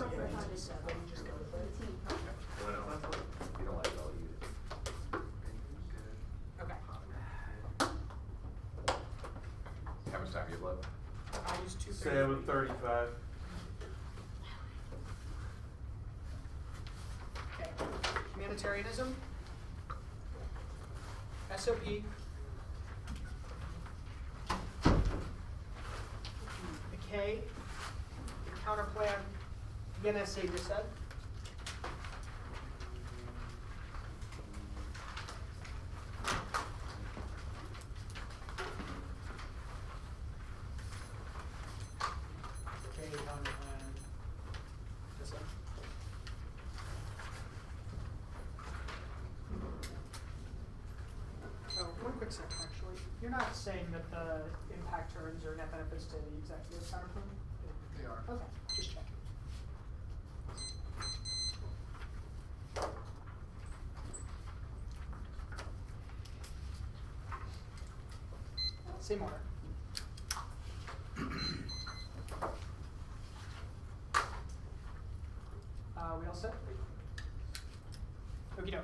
don't like it, I'll use it. Okay. How much time do you have left? I use 230. 7:35. Okay. Humanitarianism. SOP. The K, the counter plan, the NSA you said. K, counter plan, this one. Oh, one quick second, actually. You're not saying that the impact turns are net benefits to the executive counterclaim? They are. Okay, just checking. Same order. We all set? Okie doke.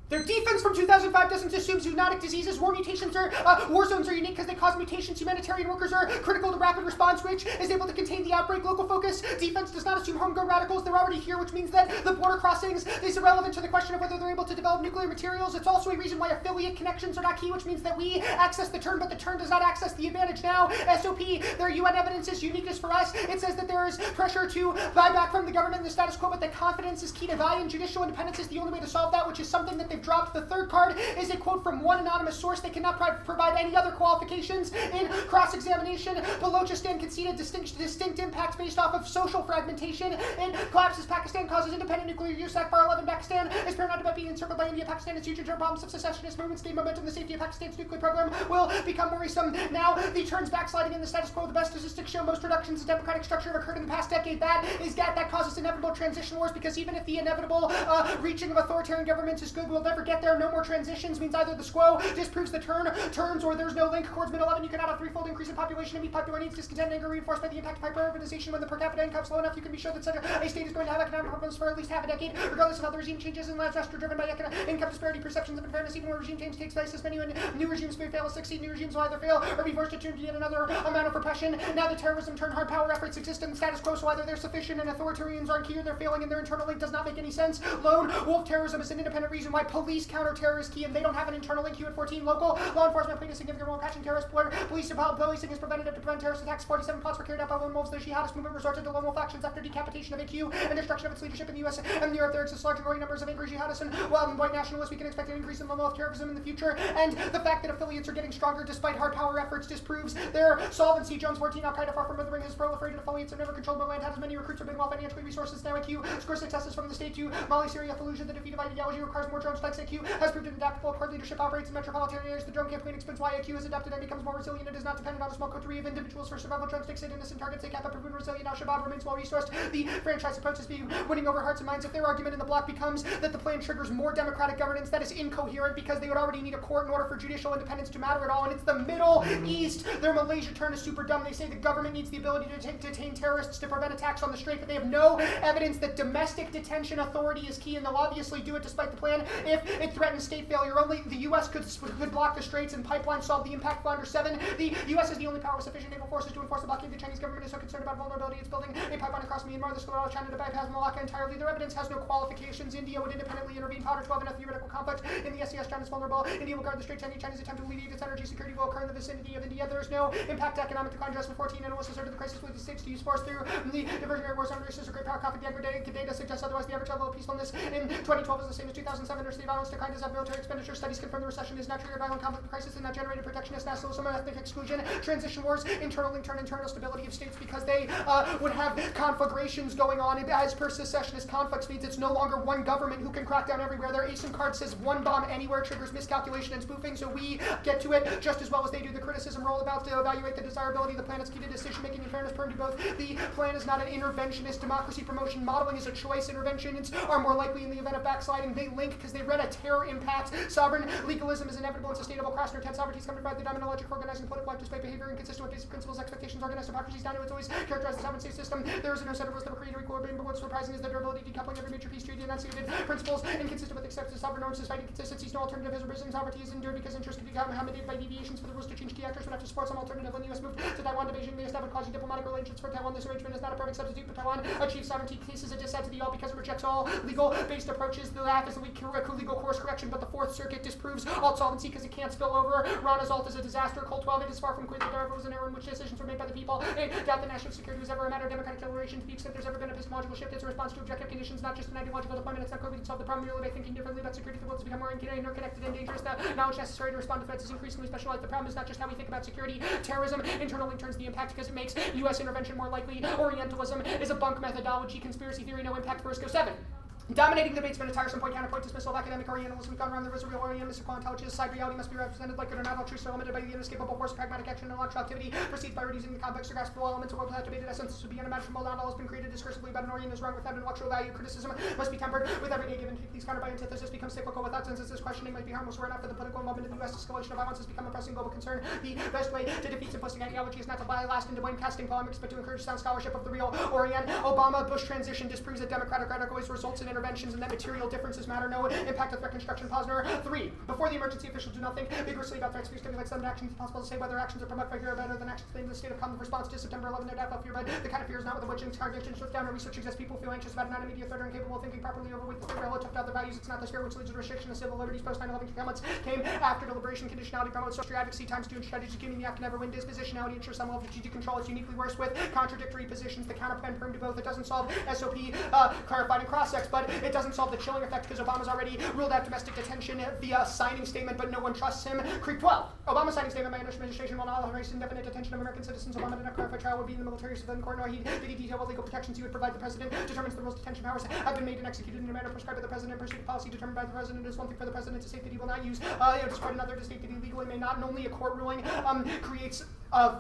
Their defense from 2005 doesn't assume zoonotic diseases, war mutations, or war zones are unique because they cause mutations. Humanitarian workers are critical to rapid response, which is able to contain the outbreak. Local focus defense does not assume homegrown radicals. They're already here, which means that the border crossings is irrelevant to the question of whether they're able to develop nuclear materials. It's also a reason why affiliate connections are not key, which means that we access the turn, but the turn does not access the advantage now. SOP, their UN evidence is uniqueness for us. It says that there is pressure to buy back from the government and the status quo, but that confidence is key to value, and judicial independence is the only way to solve that, which is something that they've dropped. The third card is a quote from one anonymous source. They cannot provide any other qualifications. In cross-examination, Balochistan conceded distinct impacts based off of social fragmentation. It collapses Pakistan, causes independent nuclear use. Akbar 11, Pakistan is paranoid about being encircled by India. Pakistan has huge internal problems of secessionist movements gain momentum. The safety of Pakistan's nuclear program will become worrisome. Now, the turns backsliding in the status quo. The best statistics show most reductions in democratic structure have occurred in the past decade. That causes inevitable transition wars, because even if the inevitable reaching of authoritarian governments is good, we'll never get there. No more transitions means either the SQO disproves the turns, or there's no link. Accords Mid 11, you cannot have threefold increase in population and meet popular needs. Discontent and anger reinforced by the impact of hyper-urbanization. When the per capita income's low enough, you can be sure that such a state is going to have economic problems for at least half a decade, regardless of how the regime changes. And last are driven by income disparity, perceptions of unfairness. Even when regime change takes place, as many new regimes may fail to succeed, new regimes will either fail or be forced to turn to yet another amount of repression. Now the terrorism turn hard power efforts exist in the status quo, so either they're sufficient and authoritarians aren't key, or they're failing and their internal link does not make any sense. Lone wolf terrorism is an independent reason why police counter-terror is key, and they don't have an internal link. At 14, local law enforcement played a significant role in catching terrorists. Policing is preventative to prevent terrorist attacks. 47 plots were carried out by lone wolves. The jihadist movement resorted to lone wolf actions after decapitation of AQ and destruction of its leadership in the U.S. and Europe. There exists large and growing numbers of angry jihadists and white nationalists. We can expect an increase in lone wolf terrorism in the future, and the fact that affiliates are getting stronger despite hard power efforts disproves their solvency. Jones 14, Al-Qaeda, far from murdering, has proliferated. Affiliates have never controlled the land, had as many recruits or been well financially resources. Now AQ scores successes from the state to Mali, Syria, Fallujah. The defeat of ideology requires more drone strikes. AQ has proved adaptable. Core leadership operates in metropolitan areas. The drone campaign explains why AQ is adapted and becomes more resilient. It is not dependent on a small coterie of individuals for survival. Drone sticks hit innocent targets. ACAP have proven resilient. Al Shabaab remains well resourced. The franchise approach is winning over hearts and minds. If their argument in the bloc becomes that the plan triggers more democratic governance, that is incoherent, because they would already need a court in order for judicial independence to matter at all. And it's the Middle East. Their Malaysia turn is super dumb. They say the government needs the ability to detain terrorists to prevent attacks on the Strait, but they have no evidence that domestic detention authority is key, and they'll obviously do it despite the plan. If it threatens state failure, only the U.S. could block the straits and pipelines solve the impact. Flounder 7, the U.S. is the only power with sufficient naval forces to enforce the blockade. The Chinese government is so concerned about vulnerability, it's building a pipeline across Myanmar. This will allow China to bypass Malacca entirely. Their evidence has no qualifications. India would independently intervene. Powder 12 in a theoretical conflict. In the SCS, China is vulnerable. India will guard the straits. Any Chinese attempt to alleviate its energy security will occur in the vicinity of India. There is no impact to economic decline. Just for 14, analysts asserted the crisis with the states to use force through the diversionary war zone races or great power conflict. Aggregate data suggests otherwise. The average level of peacefulness in 2012 is the same as 2007. Or state violence declined as have military expenditure. Studies confirm the recession is not triggered violent conflict crisis and not generated protectionist nationalism or ethnic exclusion. Transition wars, internal stability of states, because they would have conflagrations going on. And as per secessionist conflicts means it's no longer one government who can crack down everywhere. Their ASIM card says one bomb anywhere triggers miscalculation and spoofing, so we get to it just as well as they do. The criticism roll about to evaluate the desirability of the plan is key to decision-making and fairness. Perm to both. The plan is not an interventionist democracy promotion. Modeling is a choice. Interventions are more likely in the event of backsliding. They link because they read a terror impact. Sovereign legalism is inevitable and sustainable. Krasner 10 sovereignties come to provide the dominant logic for organizing political life despite behavior inconsistent with basic principles, expectations, organized democracies down to its always characterized the sovereign state system. There is no set of rules that will create equilibrium, but what's surprising is the durability decoupling every major peace treaty enunciated principles inconsistent with accepted sovereign norms despite inconsistencies. No alternative has arisen. Sovereignty is endured because interest can become accommodated by deviations for the rules to change. Key actors would have to support some alternative when the U.S. moved to Taiwan. Taiwan to Beijing may establish quasi-diplomatic relations for Taiwan. This arrangement is not a perfect substitute, but Taiwan achieves sovereignty. Cases a dissent to the all because it rejects all legal-based approaches. The laugh is a weak legal course correction, but the Fourth Circuit disproves alt solvency because it can't spill over. Rana's alt is a disaster. Col 12, it is far from clear that there was an era in which decisions were made by the people. 8, doubt that national security was ever a matter of democratic deliberation. To the extent there's ever been epistemological shift, it's a response to objective conditions, not just an ideological deployment. It's not going to solve the problem merely by thinking differently about security. The world has become more interconnected and dangerous. The knowledge necessary to respond to threats is increasingly specialized. The problem is not just how we think about security. Terrorism internally turns the impact because it makes U.S. intervention more likely. Orientalism is a bunk methodology. Conspiracy theory, no impact. Frisco 7. Dominating the debates been a tiresome point, counterpoint, dismissal of academic Orientalism. We've gone around the real Orientalism quantology. Side reality must be represented like good or not. All truths are limited by the inescapable force of pragmatic action and intellectual activity. Proceeds by reducing the context to grasp all elements of world without debated essence. This would be unimaginable. Not all has been created discursively about an Orient is wrong without intellectual value. Criticism must be tempered with everyday give and take. These countered by antithesis become cyclical without synthesis. Questioning might be harmless were it not for the political involvement of the U.S. Escalation of violence has become a pressing global concern. The best way to defeat simplistic ideology is not to last into blame casting polemics, but to encourage sound scholarship of the real Orient. Obama Bush transition disproves that democratic rhetoric always results in interventions and that material differences matter. No impact of threat construction. Posner. 3. Before the emergency officials do not think vigorously about threats, fear stimulates them to action. It's possible to say whether actions are promoted by fear are better than actions claimed in the state of common response to September 11. No doubt about fear, but the kind of fear is not with which congregations swift down or research exists. People feel anxious about a non-immediate threat or incapable of thinking properly over with the fear relative to other values. It's not the spirit which leads to restriction of civil liberties. Post 9/11 comments came after deliberation. Conditionality promotes social advocacy. Times 2 and strategies giving the act can never win. Dispositionality ensures some level of strategic control. It's uniquely worse with contradictory positions. The counterplan proved to both. It doesn't solve SOP clarified in cross-sex, but it doesn't solve the chilling effect because Obama's already ruled out domestic detention via signing statement, but no one trusts him. Creep 12. Obama signing statement by administration will not authorize indefinite detention of American citizens. Obama did not clarify trial would be in the military civilian court, nor did he detail what legal protections he would provide the president. Determines the rules detention powers have been made and executed in a manner prescribed by the president. Pursuit of policy determined by the president. It is one thing for the president to state that he will not use, to spread another to state that he legally may not. And only a court ruling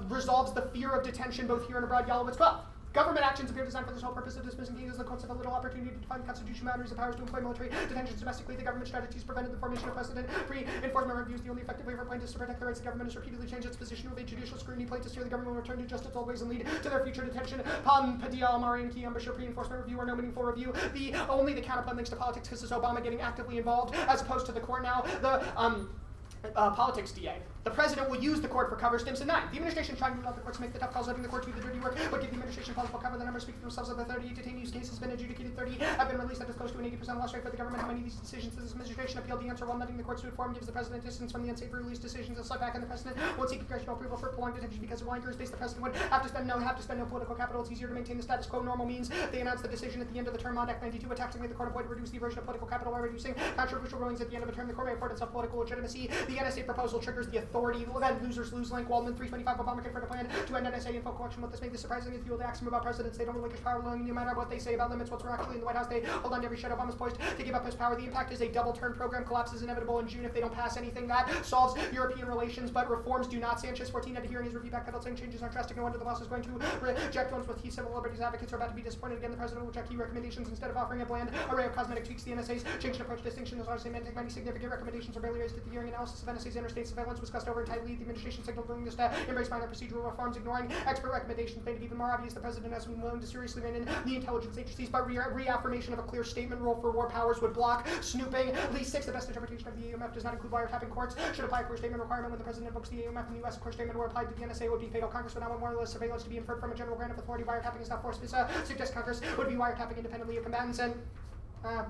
resolves the fear of detention both here and abroad. Yalowitz 12. Government actions appear designed for the sole purpose of dismissing cases. The courts have a little opportunity to define constitutional boundaries and powers to employ military detentions domestically. The government strategies prevented the formation of precedent. Free enforcement reviews. The only effective way for plaintiffs to protect their rights. The government has repeatedly changed its position with a judicial scrutiny. Plaintiffs fear the government will return to just its old ways and lead to their future detention. Padilla, Almari, and Key Bishop pre-enforcement review or no meaningful review. Only the counterplan links to politics because it's Obama getting actively involved as opposed to the court now. The politics DA. The president will use the court for cover. Stimson 9. The administration trying to allow the courts to make the tough calls, letting the court do the dirty work, but give the administration plausible cover. The numbers speak for themselves. Of the 38 detainees cases has been adjudicated, 30 have been released. That is close to an 80% loss rate for the government. How many of these decisions does this administration appeal? The answer, while letting the courts to inform, gives the president distance from the unsafe release decisions. A slip back, and the president won't seek congressional approval for prolonged detention because of anchors based. The president would have to spend no political capital. It's easier to maintain the status quo. Normal means they announced the decision at the end of the term. On Act 92 attacks the court avoid reduce the version of political capital by reducing controversial rulings at the end of a term. The court may afford itself political legitimacy. The NSA proposal triggers the authority. Then losers lose link. Waldman 325. Obama confirmed a plan to end NSA info collection. What this made this surprising is the old axiom about presidents. They don't relinquish power no matter what they say about limits. What's actually in the White House. They hold on to every shred. Obama's poised to give up his power. The impact is a double turn program. Collapse is inevitable in June if they don't pass anything that solves European relations, but reforms do not. Sanchez 14 had to hear in his review backpedal saying changes are drastic. No wonder the boss is going to reject ones with key civil liberties. Advocates are about to be disappointed again. The president will reject key recommendations instead of offering a bland array of cosmetic tweaks. The NSA's changed approach distinction is largely meant to many significant recommendations are barely raised at the hearing. Analysis of NSA's interstate surveillance was discussed over tightly. The administration signaled willingness to embrace minor procedural reforms, ignoring expert recommendations made it even more obvious the president has been willing to seriously rein in the intelligence agencies, but reaffirmation of a clear statement rule for war powers would block snooping. At least 6, the best interpretation of the AUMF does not include wiretapping. Courts should apply a clear statement requirement when the president invokes the AUMF in the U.S. A clear statement were applied to the NSA would be fatal. Congress would not want wireless surveillance to be inferred from a general grant of authority. Wiretapping is not forced. This suggests Congress would be wiretapping independently of combatants, and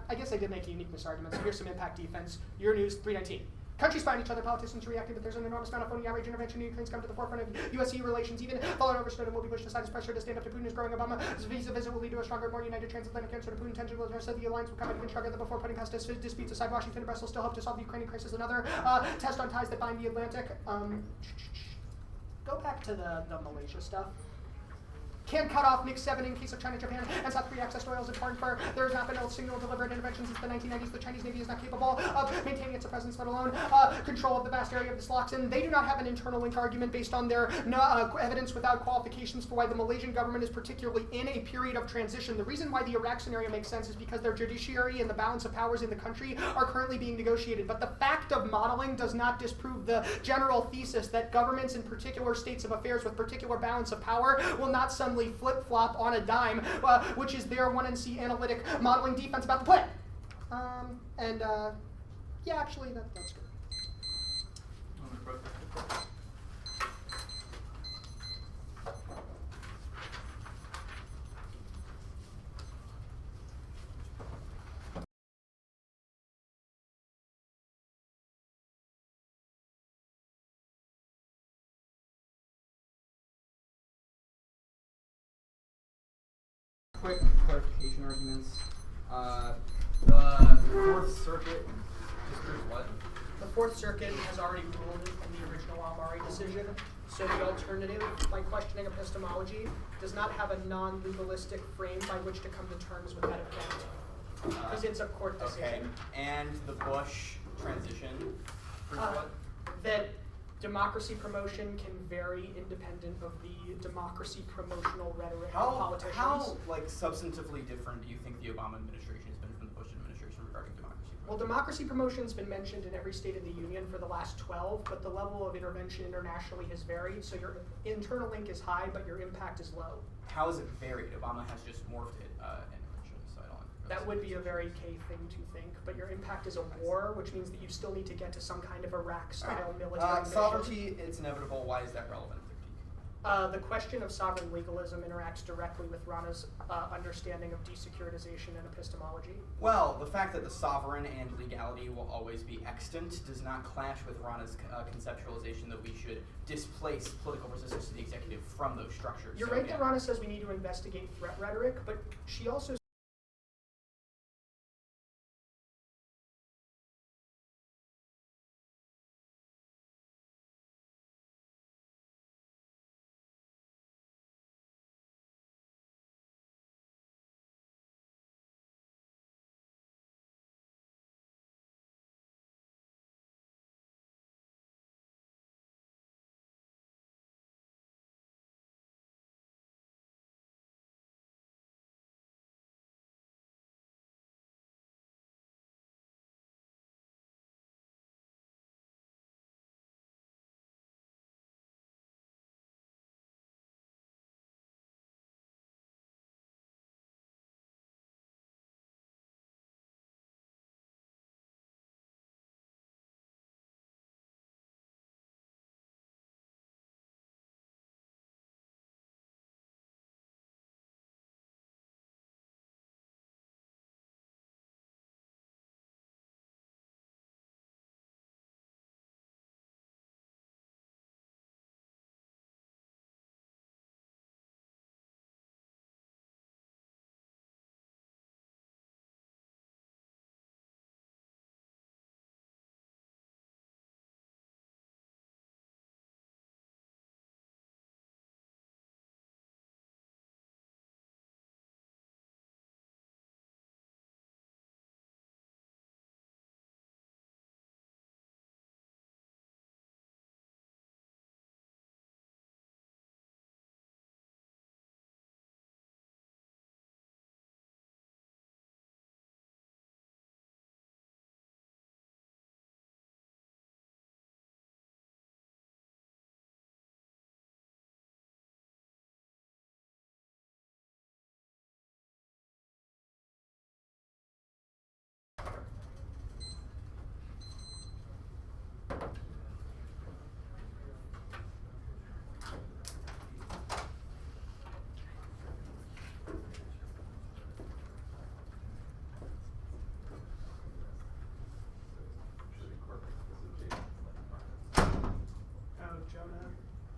I guess I did make a uniqueness argument, so here's some impact defense. Your News 319. Countries find each other, politicians reacting, but there's an enormous amount of phony outrage. Intervention in Ukraine's come to the forefront of U.S.-EU relations. Even followed overstood and will be pushed aside as pressure to stand up to Putin is growing. Obama's visa visit will lead to a stronger, more united transatlantic answer to Putin. Tension will address the alliance will come out even stronger than before putting past disputes aside. Washington and Brussels still hope to solve the Ukrainian crisis. Another test on ties that bind the Atlantic. Go back to the Malaysia stuff. Can cut off MiG-7 in case of China, Japan, and South Korea access to oil is important for there has not been a single deliberate intervention since the 1990s. The Chinese Navy is not capable of maintaining its presence, let alone control of the vast area of the slots. And they do not have an internal link argument based on their evidence without qualifications for why the Malaysian government is particularly in a period of transition. The reason why the Iraq scenario makes sense is because their judiciary and the balance of powers in the country are currently being negotiated. But the fact of modeling does not disprove the general thesis that governments in particular states of affairs with particular balance of power will not suddenly flip-flop on a dime, which is their 1NC analytic modeling defense about the play. Yeah, actually, that's good. quick clarification arguments. The Fourth Circuit disproves what? The Fourth Circuit has already ruled in the original Emory decision, so the alternative, by questioning epistemology, does not have a non-legalistic frame by which to come to terms with that event, because it's a court decision. Okay, and the Bush transition proves what? That democracy promotion can vary independent of the democracy promotional rhetoric of politicians. How like substantively different do you think the Obama administration has been from the Bush administration regarding democracy promotion? Well, democracy promotion's been mentioned in every state in the union for the last 12, but the level of intervention internationally has varied, so your internal link is high, but your impact is low. How is it varied? Obama has just morphed it intervention, so I don't really That see would the be a difference. very K thing to think, but your impact is a war, which means that you still need to get to some kind of Iraq-style military mission. Sovereignty, it's inevitable. Why is that relevant to critique? The question of sovereign legalism interacts directly with Rana's understanding of desecuritization and epistemology. Well, the fact that the sovereign and legality will always be extant does not clash with Rana's conceptualization that we should displace political resistance to the executive from those structures. You're So, right yeah. that Rana says we need to investigate threat rhetoric, but she also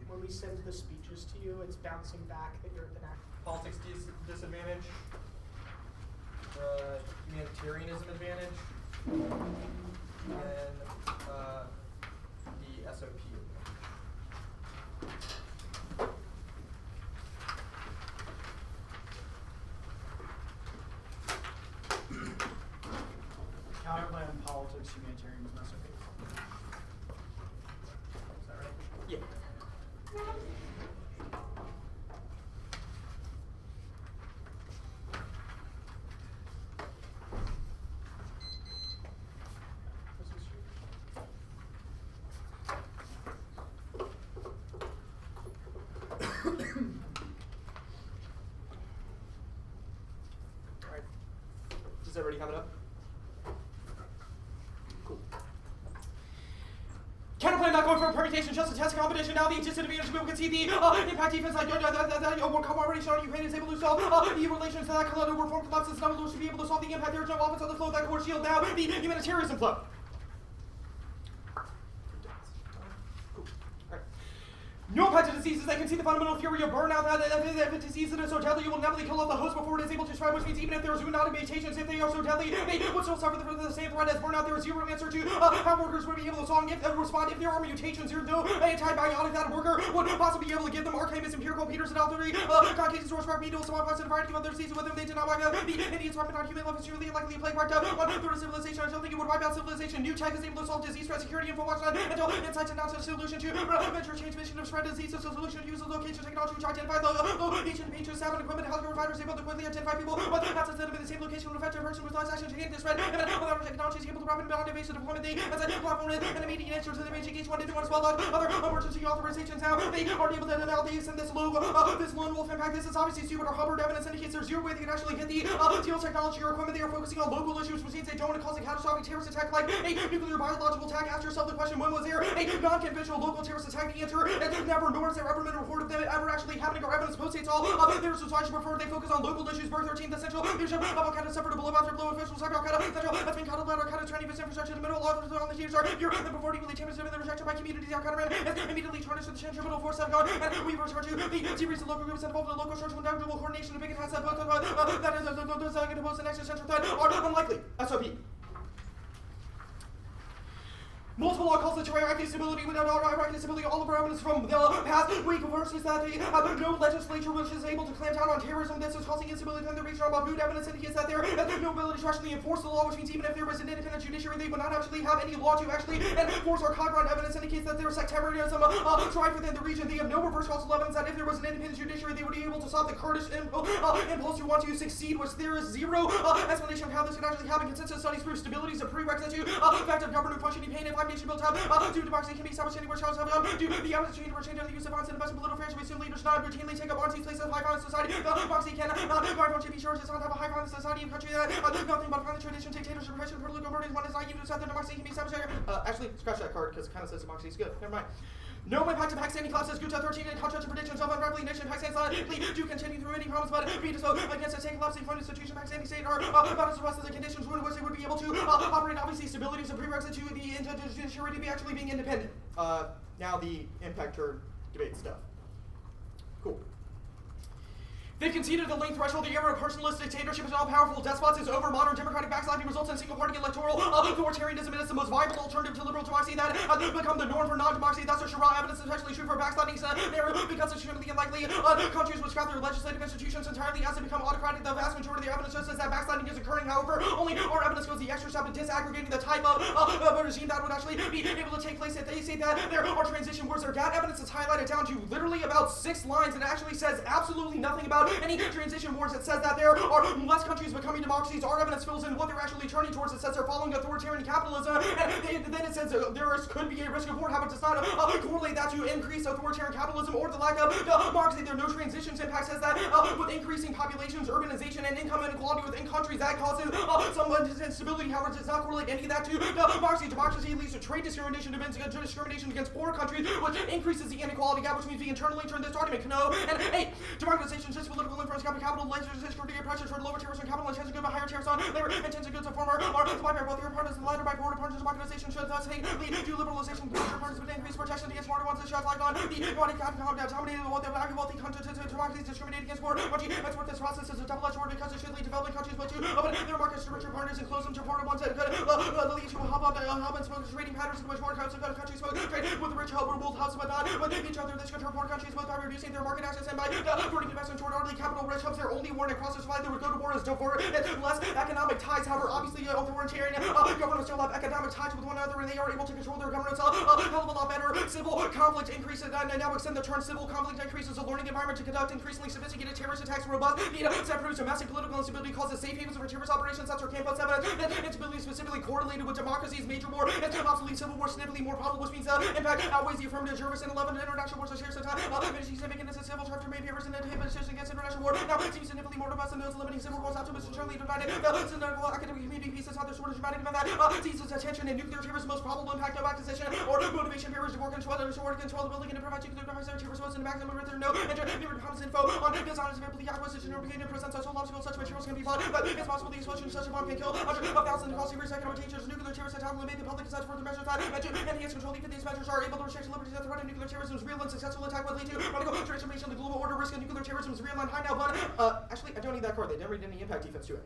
when we send the speeches to you, it's bouncing back that you're at the neck. Politics disadvantage. Humanitarianism advantage. And the SOP advantage. Counterplan, politics, humanitarianism, SOP. Is that right? Yeah. Alright. Is everybody coming up? Cool. Counterplan not going for a permutation, just a test competition. Now the existing advantage people can see the impact defense like more already shown Ukraine is able to solve the relations to that collective reform collapses. None of those should be able to solve the impact. There is no offense on the flow of that core shield. Now the humanitarianism flow. Cool. Alright. No infected diseases, they can see the fundamental fury of burnout that if a disease is so deadly, it will inevitably kill off the host before it is able to spread, which means even if there are zoonotic mutations, if they are so deadly, they would still suffer the same threat as burnout. There is zero answer to how workers would be able to respond if there are mutations. There's no antibiotic that a worker would possibly be able to give them. Archimedes, empirical, Peters, and Albury, Caucasians, Rorschach, beetles, smallpox, and a variety of other diseases with them. They did not wipe out the Indians weapon on human life is surely likely plague wiped out 1/3 of civilization. I don't think it would wipe out civilization. New tech is able to solve disease threat, security, info watch until insights announce a solution to venture change mission of spread disease. So solution to use the location technology to identify location, pages, staff, and equipment. Healthcare providers able to quickly identify people with assets that have been the same location would affect a person with less action to gain this spread. And without technology is able to rapid non-invasive deployment. They as a platform and immediate answer to the image engaged one into one as well as other emergency authorizations. Now they are able to now they send this this lone wolf impact. This is obviously stupid or Hubbard evidence indicates there's zero way they can actually hit the deal technology or equipment. They are focusing on local issues, which means they don't want to cause a catastrophic terrorist attack like a nuclear biological attack. Ask yourself the question: when was there a non-conventional local terrorist attack? The answer is never, nor has there ever been a report of them ever actually happening or evidence postdates all their society prefer. They focus on local issues. Birth 13th, the central leadership of Al-Qaeda suffered a blow after blow. Officials of Al-Qaeda central has been cuddled out Al-Qaeda training its infrastructure. The middle authors on the teams are here and before equally championship and the rejection by communities. Al-Qaeda ran is immediately tarnished with the centripetal force have gone and we return to the series of local groups involved in the local social and individual coordination of big attacks that both that is those going to pose an existential threat are unlikely. SOP. Multiple law calls to Iraqi stability without Iraqi stability. All of our evidence from the past week versus that they have no legislature which is able to clamp down on terrorism. This is causing instability in the region. About good evidence indicates that there is no ability to actually enforce the law, which means even if there was an independent judiciary, they would not actually have any law to actually enforce. Our Cogron evidence indicates that there is sectarianism strife within the region. They have no reverse causal evidence that if there was an independent judiciary, they would be able to stop the Kurdish impulse who want to succeed, which there is zero explanation of how this could actually happen. Consensus studies prove stability is a prerequisite to effective government functioning. Pain and nation built up due to democracy can be established anywhere shall have done due to the average change or change in the use of violence and investment political affairs. We assume leaders should not routinely take up arms in places of high violence society. The democracy cannot guard on be sure does not have a high violence society in country that nothing but violent tradition, dictatorship, repression, political murders. One is not even accept that democracy can be established. Actually, scratch that card because it kind of says democracy is good. Never mind. No impact of Pakistani classes, Guta 13 and contrary to predictions of unraveling nation. Pakistan's likely to continue through any problems, but be so against a take collapsing fund institution. Pakistani state are about as robust as the conditions in which they would be able to operate. Obviously, stability is a prerequisite to the judiciary to be actually being independent. Now the impact turn debate stuff. Cool. They've conceded the length threshold. The era of personalist dictatorship is all powerful. Despots is over. Modern democratic backsliding results in single-party electoral authoritarianism. It is the most viable alternative to liberal democracy that has become the norm for non-democracy. Thus, the Shura evidence is actually true for backsliding scenario because it's extremely unlikely. Countries which scrap their legislative institutions entirely as they become autocratic. The vast majority of their evidence shows that backsliding is occurring. However, only our evidence goes the extra step in disaggregating the type of regime that would actually be able to take place. If they say that there are transition wars, that evidence is highlighted down to literally about 6 lines, and it actually says absolutely nothing about any transition wars. It says that there are less countries becoming democracies. Our evidence fills in what they're actually turning towards. It says they're following authoritarian capitalism, and then it says could be a risk of war. However, it does not correlate that to increased authoritarian capitalism or the lack of democracy. There are no transitions. Impact says that with increasing populations, urbanization, and income inequality within countries, that causes some instability. However, it does not correlate any of that to democracy. Democracy leads to trade discrimination against poorer countries, which increases the inequality gap, which means we internally turn this argument. No, and 8. Democratization is just political influence, capital, legislation, security, oppression, toward lower terrorism, capital, intensive good, but higher tariffs on labor, intensive goods, and former supply by both your partners and the latter by forward partners. Democratization should thus lead to liberalization, your partners with increased protection against smarter ones that shut light on the economic dominated the wealthy countries, democracies discriminate against poor countries. Export this process is a double-edged sword because it should lead developing countries but to open their markets to richer partners and close them to poorer ones that could lead to help and smoke trading patterns in which more countries smoke trade with the rich help or ruled hubs but not with each other. This could hurt poor countries both by reducing their market access and by diverting investment toward orderly capital rich hubs. Their only war across the supply they would go to war is divorce and less economic ties. However, obviously authoritarian governments still have economic ties with one another and they are able to control their governments a hell of a lot better. Civil conflict increases and now extend the term civil conflict increases a learning environment to conduct increasingly sophisticated terrorist attacks. Robust need that produce domestic political instability causes safe havens for terrorist operations. That's our campus evidence that instability is specifically correlated with democracy's major war and obsolete civil war significantly more probable, which means the impact outweighs the affirmative Jervis and 11 international wars. Share some time. Finishing significant as a civil chapter may be a resistant inhibition against international war. Now it seems significantly more robust than those limiting civil wars. Optimism surely divided. The cynical academic community piece is how there's sort of dramatic event that seizes attention and nuclear terrorism most probable impact of acquisition or motivation barriers to war control the building and to provide nuclear terrorism into maximum there no info on dishonest ability acquisition or beginning to present such obstacles, such materials can be bought, but it's possible the explosion of such a bomb can kill hundreds of thousands of costly second rotations. Nuclear terrorists attack will make the public decide further measures that enhance control. Even these measures are able to restrict liberties that threaten nuclear terrorism's real and successful attack will lead to radical transformation of the global order, risk of nuclear terrorism's real and high now, but actually, I don't need that card. They never read any impact defense to it.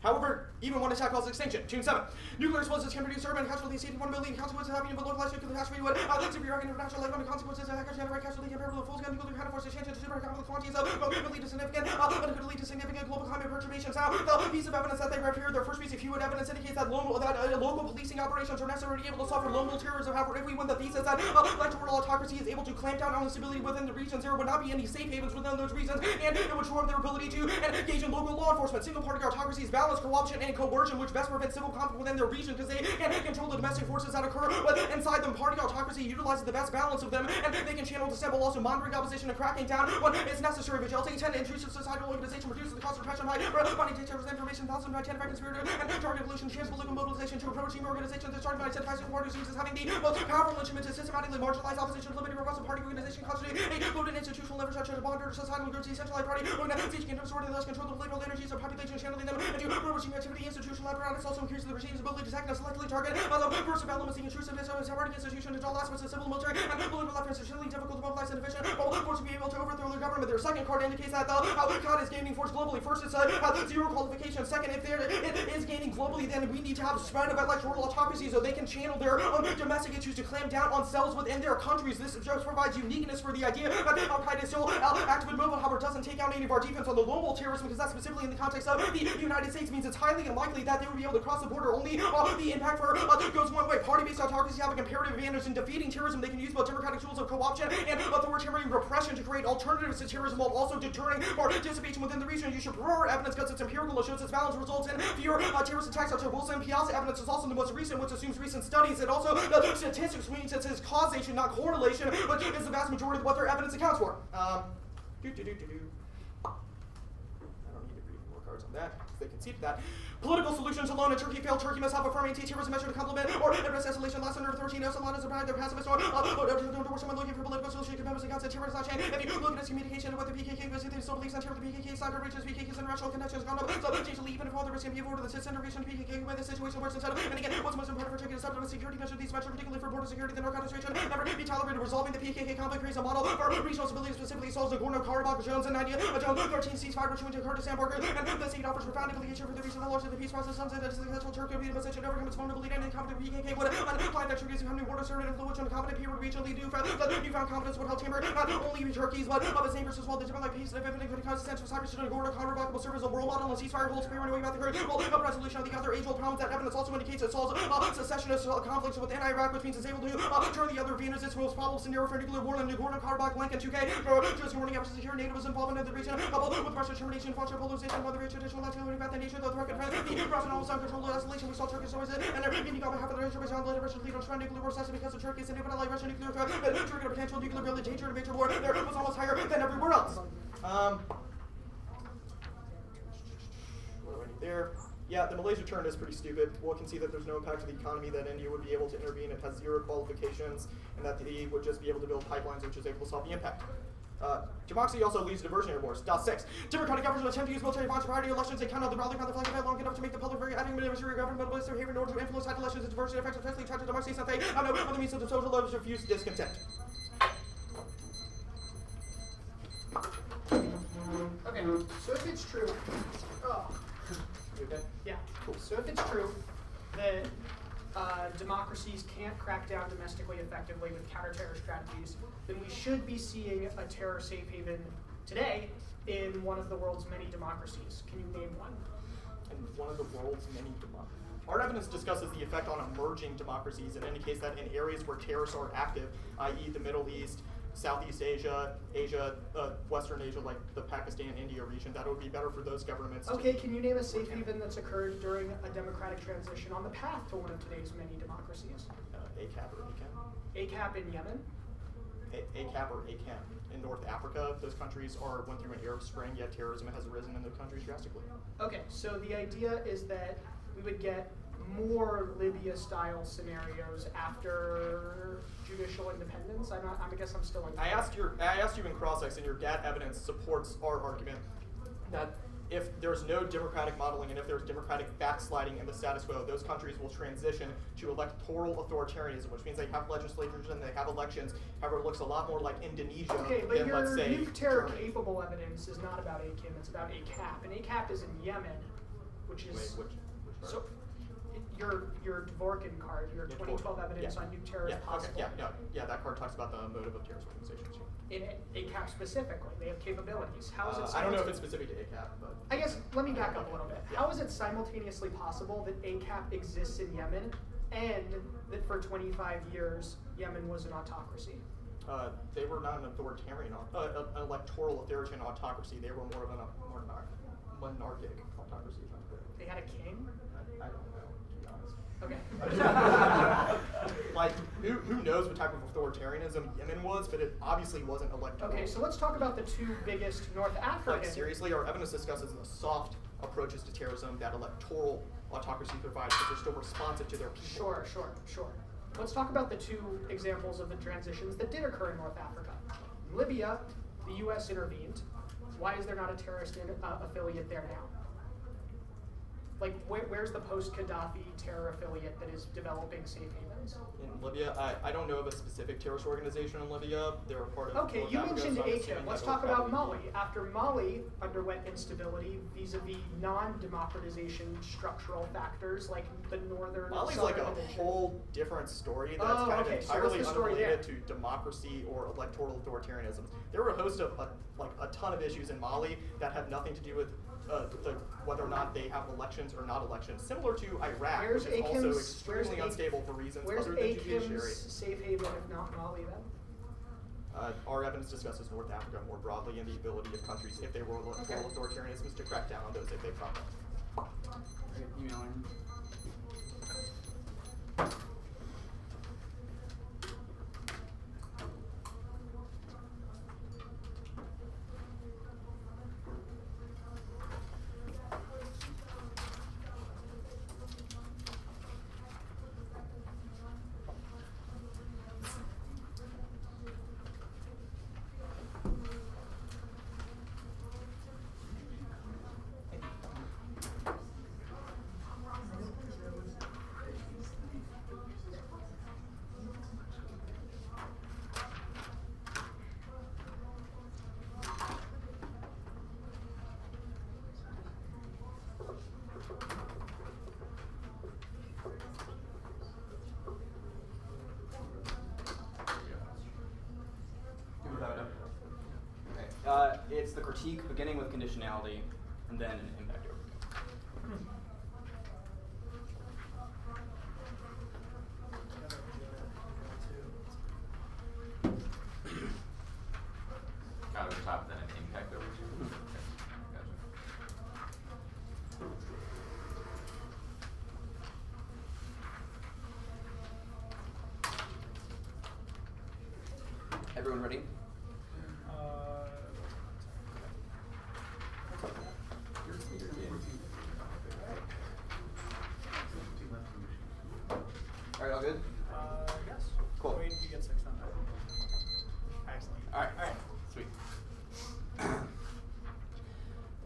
However, even one attack causes extinction. Tune 7. Nuclear explosions can produce urban casualties exceeding 1 million. Consequences of having a localized nuclear catastrophe would severe international economic consequences. Hackers generate casualty comparable to full-scale nuclear counterforce exchange into super complex quantities of both could lead to significant, but it could lead to significant global climate perturbations. Now, the piece of evidence that they grab here, their first piece of human evidence indicates that local policing operations are necessary to be able to suffer local terrorism. However, if we win the thesis that electoral autocracy is able to clamp down on instability within the regions, there would not be any safe havens within those regions, and it would shore up their ability to engage in local law enforcement. Single-party autocracies balance co-option and coercion, which best prevents civil conflict within their region because they can control the domestic forces that occur inside them. Party autocracy utilizes the best balance of them, and they can channel dissent while also monitoring opposition and cracking down when it's necessary. Vigilante 10, intrusive societal organization reduces the cost of repression by money takes over information, thousands by 10 conspirators, and target evolution, chance political mobilization to approach team organizations that started by incentivizing parties as having the most powerful instrument to systematically marginalize opposition to limited robust party organization constitute a loaded institutional leverage such as a bond or societal groups, decentralized party, organization can sort of less control the political energies of population, channeling them into pro-regime activity. Institutional apparatus also increases the regime's ability to detect and selectively target other groups of elements. The intrusiveness of its party institution into all aspects of civil, military, and political life is extremely difficult to mobilize and efficient force to be able to overthrow the government. Their second card indicates that how God is gaining force globally. First, it's zero qualification. Second, if it is gaining globally, then we need to have a spread of electoral autocracy so they can channel their domestic issues to clamp down on cells within their countries. This just provides uniqueness for the idea that Al-Qaeda is still active and mobile, however, doesn't take out any of our defense on the lone wolf terrorism, because that specifically in the context of the United States means it's highly unlikely that they would be able to cross the border. Only the impact for goes one way. Party-based autocracy have a comparative advantage in defeating terrorism. They can use both democratic tools of co-option and authoritarian repression to create alternatives to terrorism while also deterring participation within the region. You should prefer evidence because it's empirical. It shows its balance results in fewer terrorist attacks. Such as Wilson and Piazza evidence is also the most recent, which assumes recent studies. It also statistics means it says causation, not correlation, which is the vast majority of what their evidence accounts for. I don't need to read more cards on that, because they conceded that. Political solutions alone in Turkey failed. Turkey must have a firm anti-terrorism measure to complement or address escalation. Last under 13 years, Salon is a pacifist or someone looking for political solution compares against terrorism not change. If you look at its communication with the PKK, because they still believe that the PKK cyber reaches PKK's international connections gone up. So change even if all the risk can be avoided, the center region PKK when the situation works instead of. And again, what's most important for Turkey is to a security measure. These measures, particularly for border security, the narcotics concentration, never be tolerated. Resolving the PKK conflict creates a model for regional stability, specifically solves the Nagorno-Karabakh, Jones and Jones 13 ceasefire, which went to Kurdistan border, and the state offers profound implication for the region that launches the peace process. Successful Turkey would be in a position to overcome its vulnerability, and incompetent PKK would imply that Turkey's becoming more discerning influence on competent people regionally due the newfound competence would help temper not only Turkey's but of its neighbors as well. The diplomatic peace and everything could cause a sense of cyber to Nagorno-Karabakh will serve as a role model and ceasefire holds clear anyway about the current resolution of the other age-old problems. That evidence also indicates it solves secessionist conflicts within Iraq, which means it's able to turn the other Venus its most probable scenario for nuclear war in Nagorno-Karabakh link and 2K. Just warning efforts to secure NATO's involvement in the region, coupled with Russia's termination, functional polarization, and other traditional activity about the nature of the threat confront the Russian almost uncontrolled escalation. We saw Turkey stories and they're meeting on behalf of the Azerbaijan later Russian leaders trying nuclear war assassin because of Turkey is enabled by Russian nuclear threat, but Turkey potential nuclear ability danger to major war there was almost higher than everywhere else. What do I need there? Yeah, the Malaysia turn is pretty stupid. One can see that there's no impact to the economy, that India would be able to intervene. It has zero qualifications, and that the would just be able to build pipelines, which is able to solve the impact. Democracy also leads to diversionary wars. .6. Democratic governments attempt to use military violence prior to elections. They cannot rally around the flag of long enough to make the public very adding military government mobilize their behavior in order to influence side elections and diversity effects especially tied to democracy, since they have no other means of the social levels refuse discontent. Okay, so if it's true, You okay? yeah, cool. So if it's true that democracies can't crack down domestically effectively with counter-terror strategies, then we should be seeing a terror safe haven today in one of the world's many democracies. Can you name one? And one of the world's many democracies. Our evidence discusses the effect on emerging democracies and indicates that in areas where terrorists are active, i.e. the Middle East, Southeast Asia, Western Asia, like the Pakistan, India region, that would be better for those governments. Okay, can you name a safe haven that's occurred during a democratic transition on the path to one of today's many democracies? ACAP or ACAM? ACAP in Yemen? ACAP or ACAM. In North Africa, those countries went through an Arab Spring, yet terrorism has arisen in those countries drastically. Okay, so the idea is that we would get more Libya-style scenarios after judicial independence? I guess I'm still in. I asked you in cross-ex, and your GAT evidence supports our argument that if there's no democratic modeling and if there's democratic backsliding in the status quo, those countries will transition to electoral authoritarianism, which means they have legislatures and they have elections. However, it looks a lot more like Indonesia Okay, but than, your let's say, nuke terror Germany. capable evidence is not about AKIM, it's about ACAP. And ACAP is in Yemen, which is Wait, which part? so your Dvorkin card, your Yeah, 2012 evidence yeah. on nuke terror is possible. Okay, yeah, that card talks about the motive of terrorist organizations. In ACAP specifically, they have capabilities. How is it? I don't know if it's specific to ACAP, but I guess let me back up a little bit. Yeah. How is it simultaneously possible that ACAP exists in Yemen and that for 25 years Yemen was an autocracy? they were not an authoritarian, an electoral authoritarian autocracy. They were more of a monarchic autocracy. if I'm clear. They had a king? I don't know, to be honest. Okay. Like, who knows what type of authoritarianism Yemen was, but it obviously wasn't electoral. Okay, so let's talk about the two biggest North African. Like, seriously, our evidence discusses the soft approaches to terrorism that electoral autocracy provides, but they're still responsive to their people. Sure. Let's talk about the two examples of the transitions that did occur in North Africa. In Libya, the U.S. intervened. Why is there not a terrorist affiliate there now? Like, where's the post-Gaddafi terror affiliate that is developing safe havens? In Libya, I don't know of a specific terrorist organization in Libya. They're a part of Okay, North you Africa, mentioned so I'm AKIM. assuming Let's that talk would about probably Mali. be- After Mali underwent instability vis-a-vis non-democratization structural factors like the northern Mali's southern like a division. whole different story that's Oh, kind of okay, so entirely what's the story unrelated there? to democracy or electoral authoritarianism. There were a host of a ton of issues in Mali that have nothing to do with whether or not they have elections or not elections. Similar to Iraq, Where's which is also AKIM's extremely unstable for reasons Where's other than judiciary. AKIM's safe haven if not Mali then? Our evidence discusses North Africa more broadly and the ability of countries, if they were electoral authoritarianisms, to crack down on those if they prop up. Great, emailing. It's the critique beginning with conditionality and then an impact overview. Got over top, then an impact overview. Okay, gotcha. Everyone ready? All right, all good? Yes. Cool. Wait, you get 6 on that. Excellent. All right, sweet.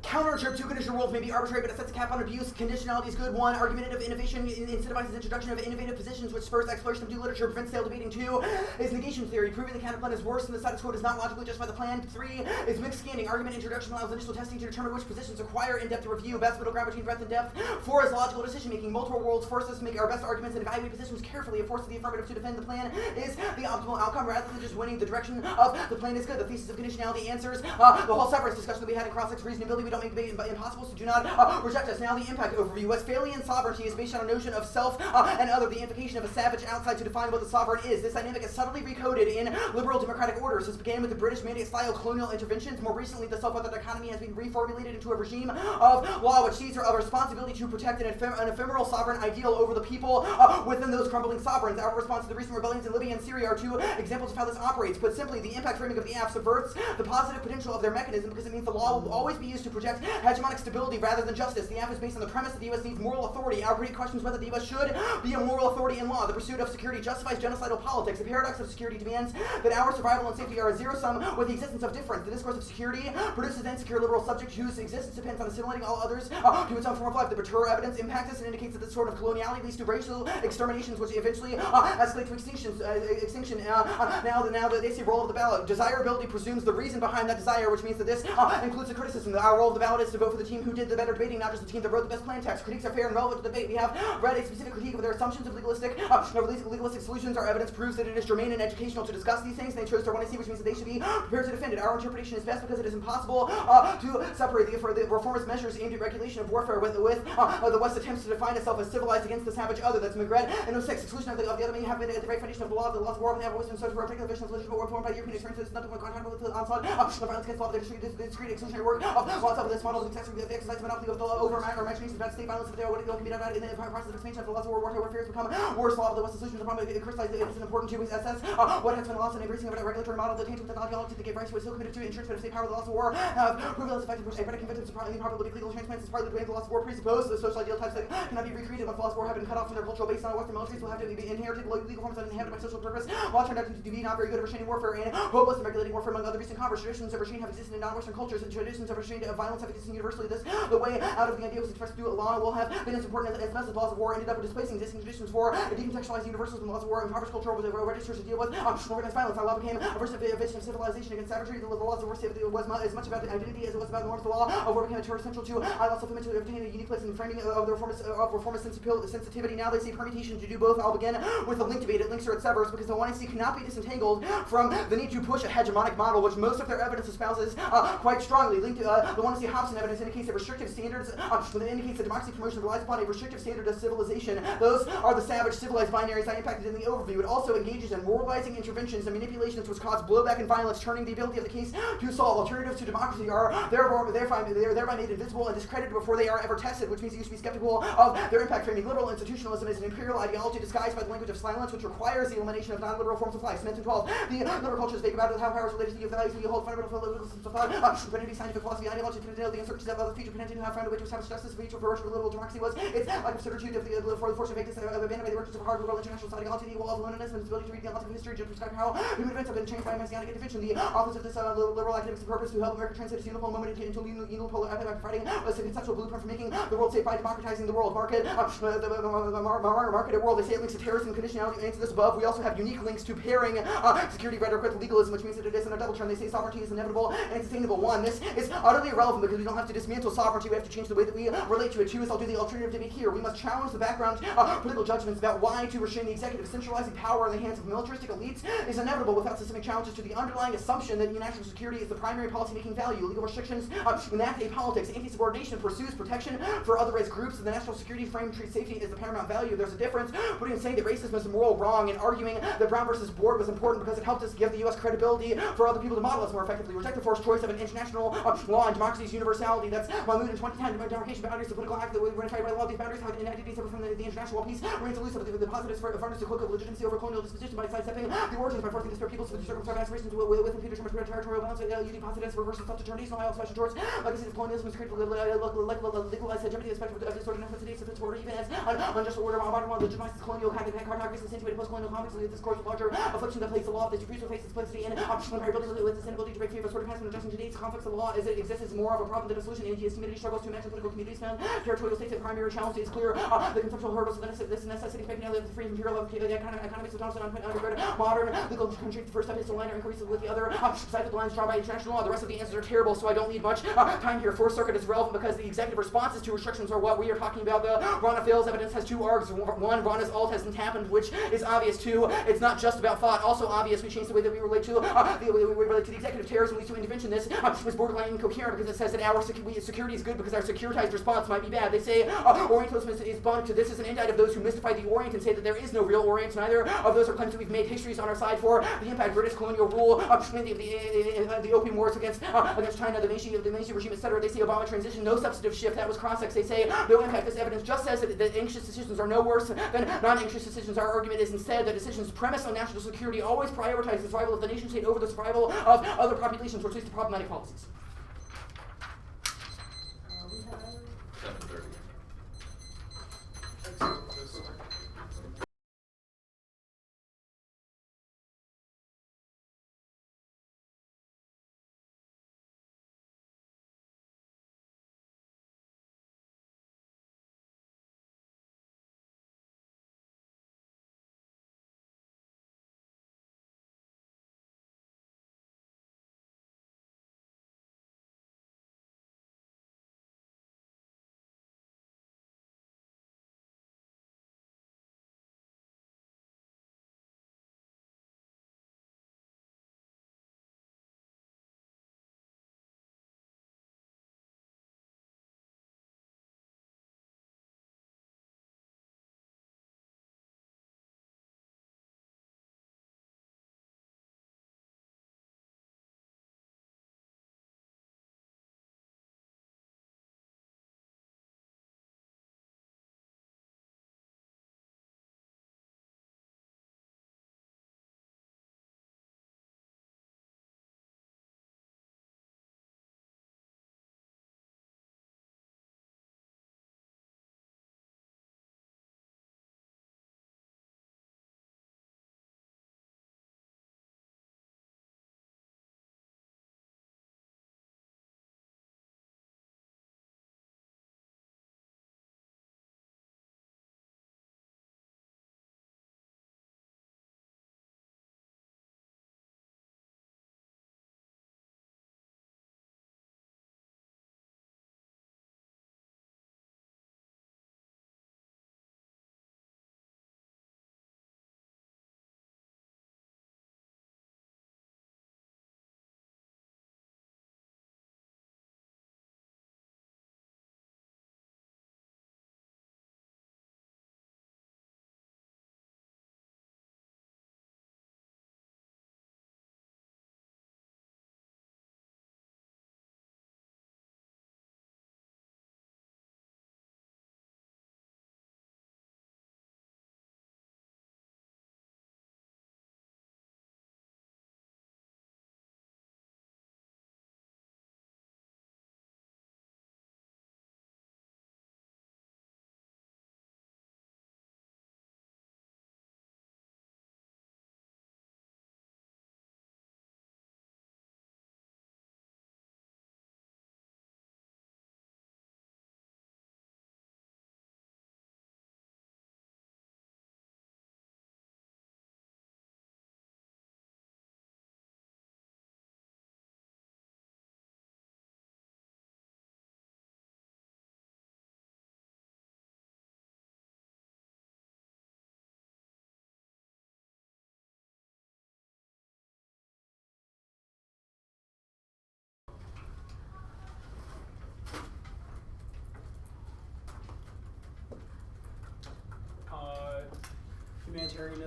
Counter to conditional rules may be arbitrary, but it sets a cap on abuse. Conditionality is good. 1. Argumentative innovation incentivizes introduction of innovative positions, which spurs exploration of new literature, prevents stale debating. 2. Is negation theory. Proving the counterplan is worse than the status quo does not logically justify the plan. 3. Is mixed scanning. Argument introduction allows initial testing to determine which positions require in-depth review. Best middle ground between breadth and depth. 4. Is logical decision making. Multiple worlds force us to make our best arguments and evaluate positions carefully. It forces the affirmative to defend the plan is the optimal outcome rather than just winning the direction of the plan is good. The thesis of conditionality answers the whole severance discussion that we had in cross-sex reasonability. We don't make debate impossible, so do not reject us. Now the impact overview. Westphalian sovereignty is based on a notion of self and other, the invocation of a savage outside to define what the sovereign is. This dynamic is subtly recoded in liberal democratic orders. This began with the British mandate-style colonial interventions. More recently, the self-author dichotomy has been reformulated into a regime of law which sees a responsibility to protect an ephemeral sovereign ideal over the people within those crumbling sovereigns. Our response to the recent rebellions in Libya and Syria are 2 examples of how this operates. Put simply, the impact framing of the app subverts the positive potential of their mechanism because it means the law will always be used to protect project hegemonic stability rather than justice. The app is based on the premise that the U.S. needs moral authority. Our critique questions whether the U.S. should be a moral authority in law. The pursuit of security justifies genocidal politics. The paradox of security demands that our survival and safety are a zero-sum with the existence of difference. The discourse of security produces an insecure liberal subject whose existence depends on assimilating all others to its own form of life. The mature evidence impacts us and indicates that this sort of coloniality leads to racial exterminations, which eventually escalate to extinction. Now they say role of the ballot. Desirability presumes the reason behind that desire, which means that this includes the criticism. Our role of the ballot is to vote for the team who did the better debating, not just the team that wrote the best plan text. Critiques are fair and relevant to debate. We have read a specific critique of their assumptions of legalistic solutions. Our evidence proves that it is germane and educational to discuss these things. They chose to want to see, which means that they should be prepared to defend it. Our interpretation is best because it is impossible to separate the reformist measures aimed at regulation of warfare with the West attempts to define itself as civilized against the savage other. That's Magret and 06. Exclusion of the other may have been at the very foundation of the law. The laws of war and the abolition of social particular vision of legitimate war formed by European experiences. Nothing but contact with the onslaught of violence against law. The discrete exclusionary work of laws of this model is excessive. The exercise of monopoly of the over or imagination about state violence. If they are what can be done in the process of expansion of the laws of war, warfare has become worse. Law of the West solution to the problem. It crystallized it is important to assess what has been lost in embracing of a regulatory model that taints with the ideology that gave rise to it. Still committed to ensuring of state power. The laws of war have proven less effective. A better convinced of the probability of legal transplants is partly the way the laws of war presuppose the social ideal types that cannot be recreated once the laws of war have been cut off from their cultural base. Western militaries will have to be inherited legal forms that are inhabited by social purpose. Law turned out to be not very good at restraining warfare and hopeless in regulating warfare. Among other recent converts, traditions of restraint have existed in non-Western cultures, and traditions of restraint of violence have existed universally. The way out of the idea was expressed through a law will have been as important as the laws of war ended up displacing existing traditions for decontextualized universals and laws of war. Impoverished culture was a registers to deal with organized violence. Our law became a version of civilization against savagery. The laws of war was as much about identity as it was about norms. The law of war became a terror central to also to obtain a unique place in the framing of the reformist sensitivity. Now they see permutation to do both. I'll begin with a link debate. It links or it severs because the one I see cannot be disentangled from the need to push a hegemonic model, which most of their evidence espouses quite strongly. Linked to the one I see Hobson evidence indicates that restrictive standards that indicates that democracy promotion relies upon a restrictive standard of civilization. Those are the savage civilized binaries I impacted in the overview. It also engages in moralizing interventions and manipulations which cause blowback and violence, turning the ability of the case to solve. Alternatives to democracy are thereby made invisible and discredited before they are ever tested, which means you should be skeptical of their impact. Framing liberal institutionalism is an imperial ideology disguised by the language of silence, which requires the elimination of non-literal forms of life. Smith and 12. The liberal culture is vague about how power is related to the values we hold fundamental political systems of thought. Identity, scientific philosophy, ideology, to the uncertainties of other future potential have found a way to establish justice. The future for liberal democracy was its lack of certitude of the fortune of vagueness abandoned by the workers of hard liberal international ideology. The wall of loneliness and its ability to read the analytic history to prescribe how human events have been changed by messianic intervention. The authors of this liberal academics purpose to help America translate its unipolar moment into unipolar epic fighting was a conceptual blueprint for making the world safe by democratizing the world market. Marketed world. They say it links to terrorism, conditionality, and to this above. We also have unique links to pairing security rhetoric with legalism, which means that it is in a double term. They say sovereignty is inevitable and sustainable. One, this is utterly irrelevant because we don't have to dismantle sovereignty. We have to change the way that we relate to it. Two is I'll do the alternative debate here. We must challenge the background political judgments about why to restrain the executive. Centralizing power in the hands of militaristic elites is inevitable without systemic challenges to the underlying assumption that national security is the primary policy-making value. Legal restrictions enact a politics. Anti-subordination pursues protection for other race groups, and the national security frame treats safety as the paramount value. There's a difference between saying that racism is a moral wrong and arguing that Brown versus Board was important because it helped us give the U.S. credibility for other people to model us more effectively. Reject the forced choice of an international law and democracy's universality. That's Mahmoud in 2010. Demarcation boundaries, the political act that we're identified by law. These boundaries have identity separate from the international peace. Remains elusive. The positives for furnace to colloquial legitimacy over colonial disposition by sidestepping the origins by forcing disparate peoples to circumscribe aspirations with imputed territorial balance. Using positives for reverse self-determination. All special torts. Legacy of colonialism is created legalized hegemony, especially with the sort of necessity of order, even as unjust order modern one legitimizes colonial cartography accentuated post-colonial conflicts with this course of larger affliction that plays the law of the refusal faces publicity and comparability with this inability to break free of a sort of past and adjusting today's conflicts. The law as it exists is more of a problem than a solution. NDT community struggles to imagine political communities found territorial states of primary challenge is clear. The conceptual hurdles of this necessity speaking now the free imperial economics of Johnson undergird modern legal country. The first step is to line or increase with the other side of the lines drawn by international law. The rest of the answers are terrible, so I don't need much time here. Fourth Circuit is relevant because the executive responses to restrictions are what we are talking about. The Rana Fails evidence has two args. One, Rana's alt hasn't happened, which is obvious. Two, it's not just about thought. Also obvious, we changed the way that we relate to the executive. Terrorism leads to intervention. This is borderline incoherent because it says that our security is good because our securitized response might be bad. They say Orientalism is bunked. This is an indictment of those who mystify the Orient and say that there is no real Orient. Neither of those are claims that we've made histories on our side for the impact British colonial rule, the opium wars against China, the Meiji regime, etc. They say Obama transition, no substantive shift. That was cross-sex. They say no impact. This evidence just says that anxious decisions are no worse than non-anxious decisions. Our argument is instead that decisions premised on national security always prioritize the survival of the nation state over the survival of other populations, which leads to problematic policies.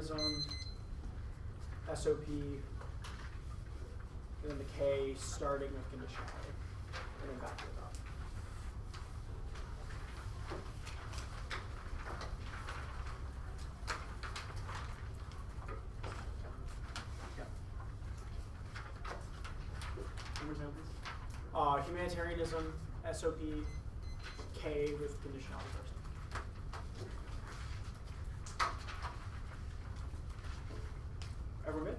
humanitarianism, SOP, and then the K starting with conditionality, and then back to the top. Humanitarianism, SOP, K with conditionality first. Everyone good?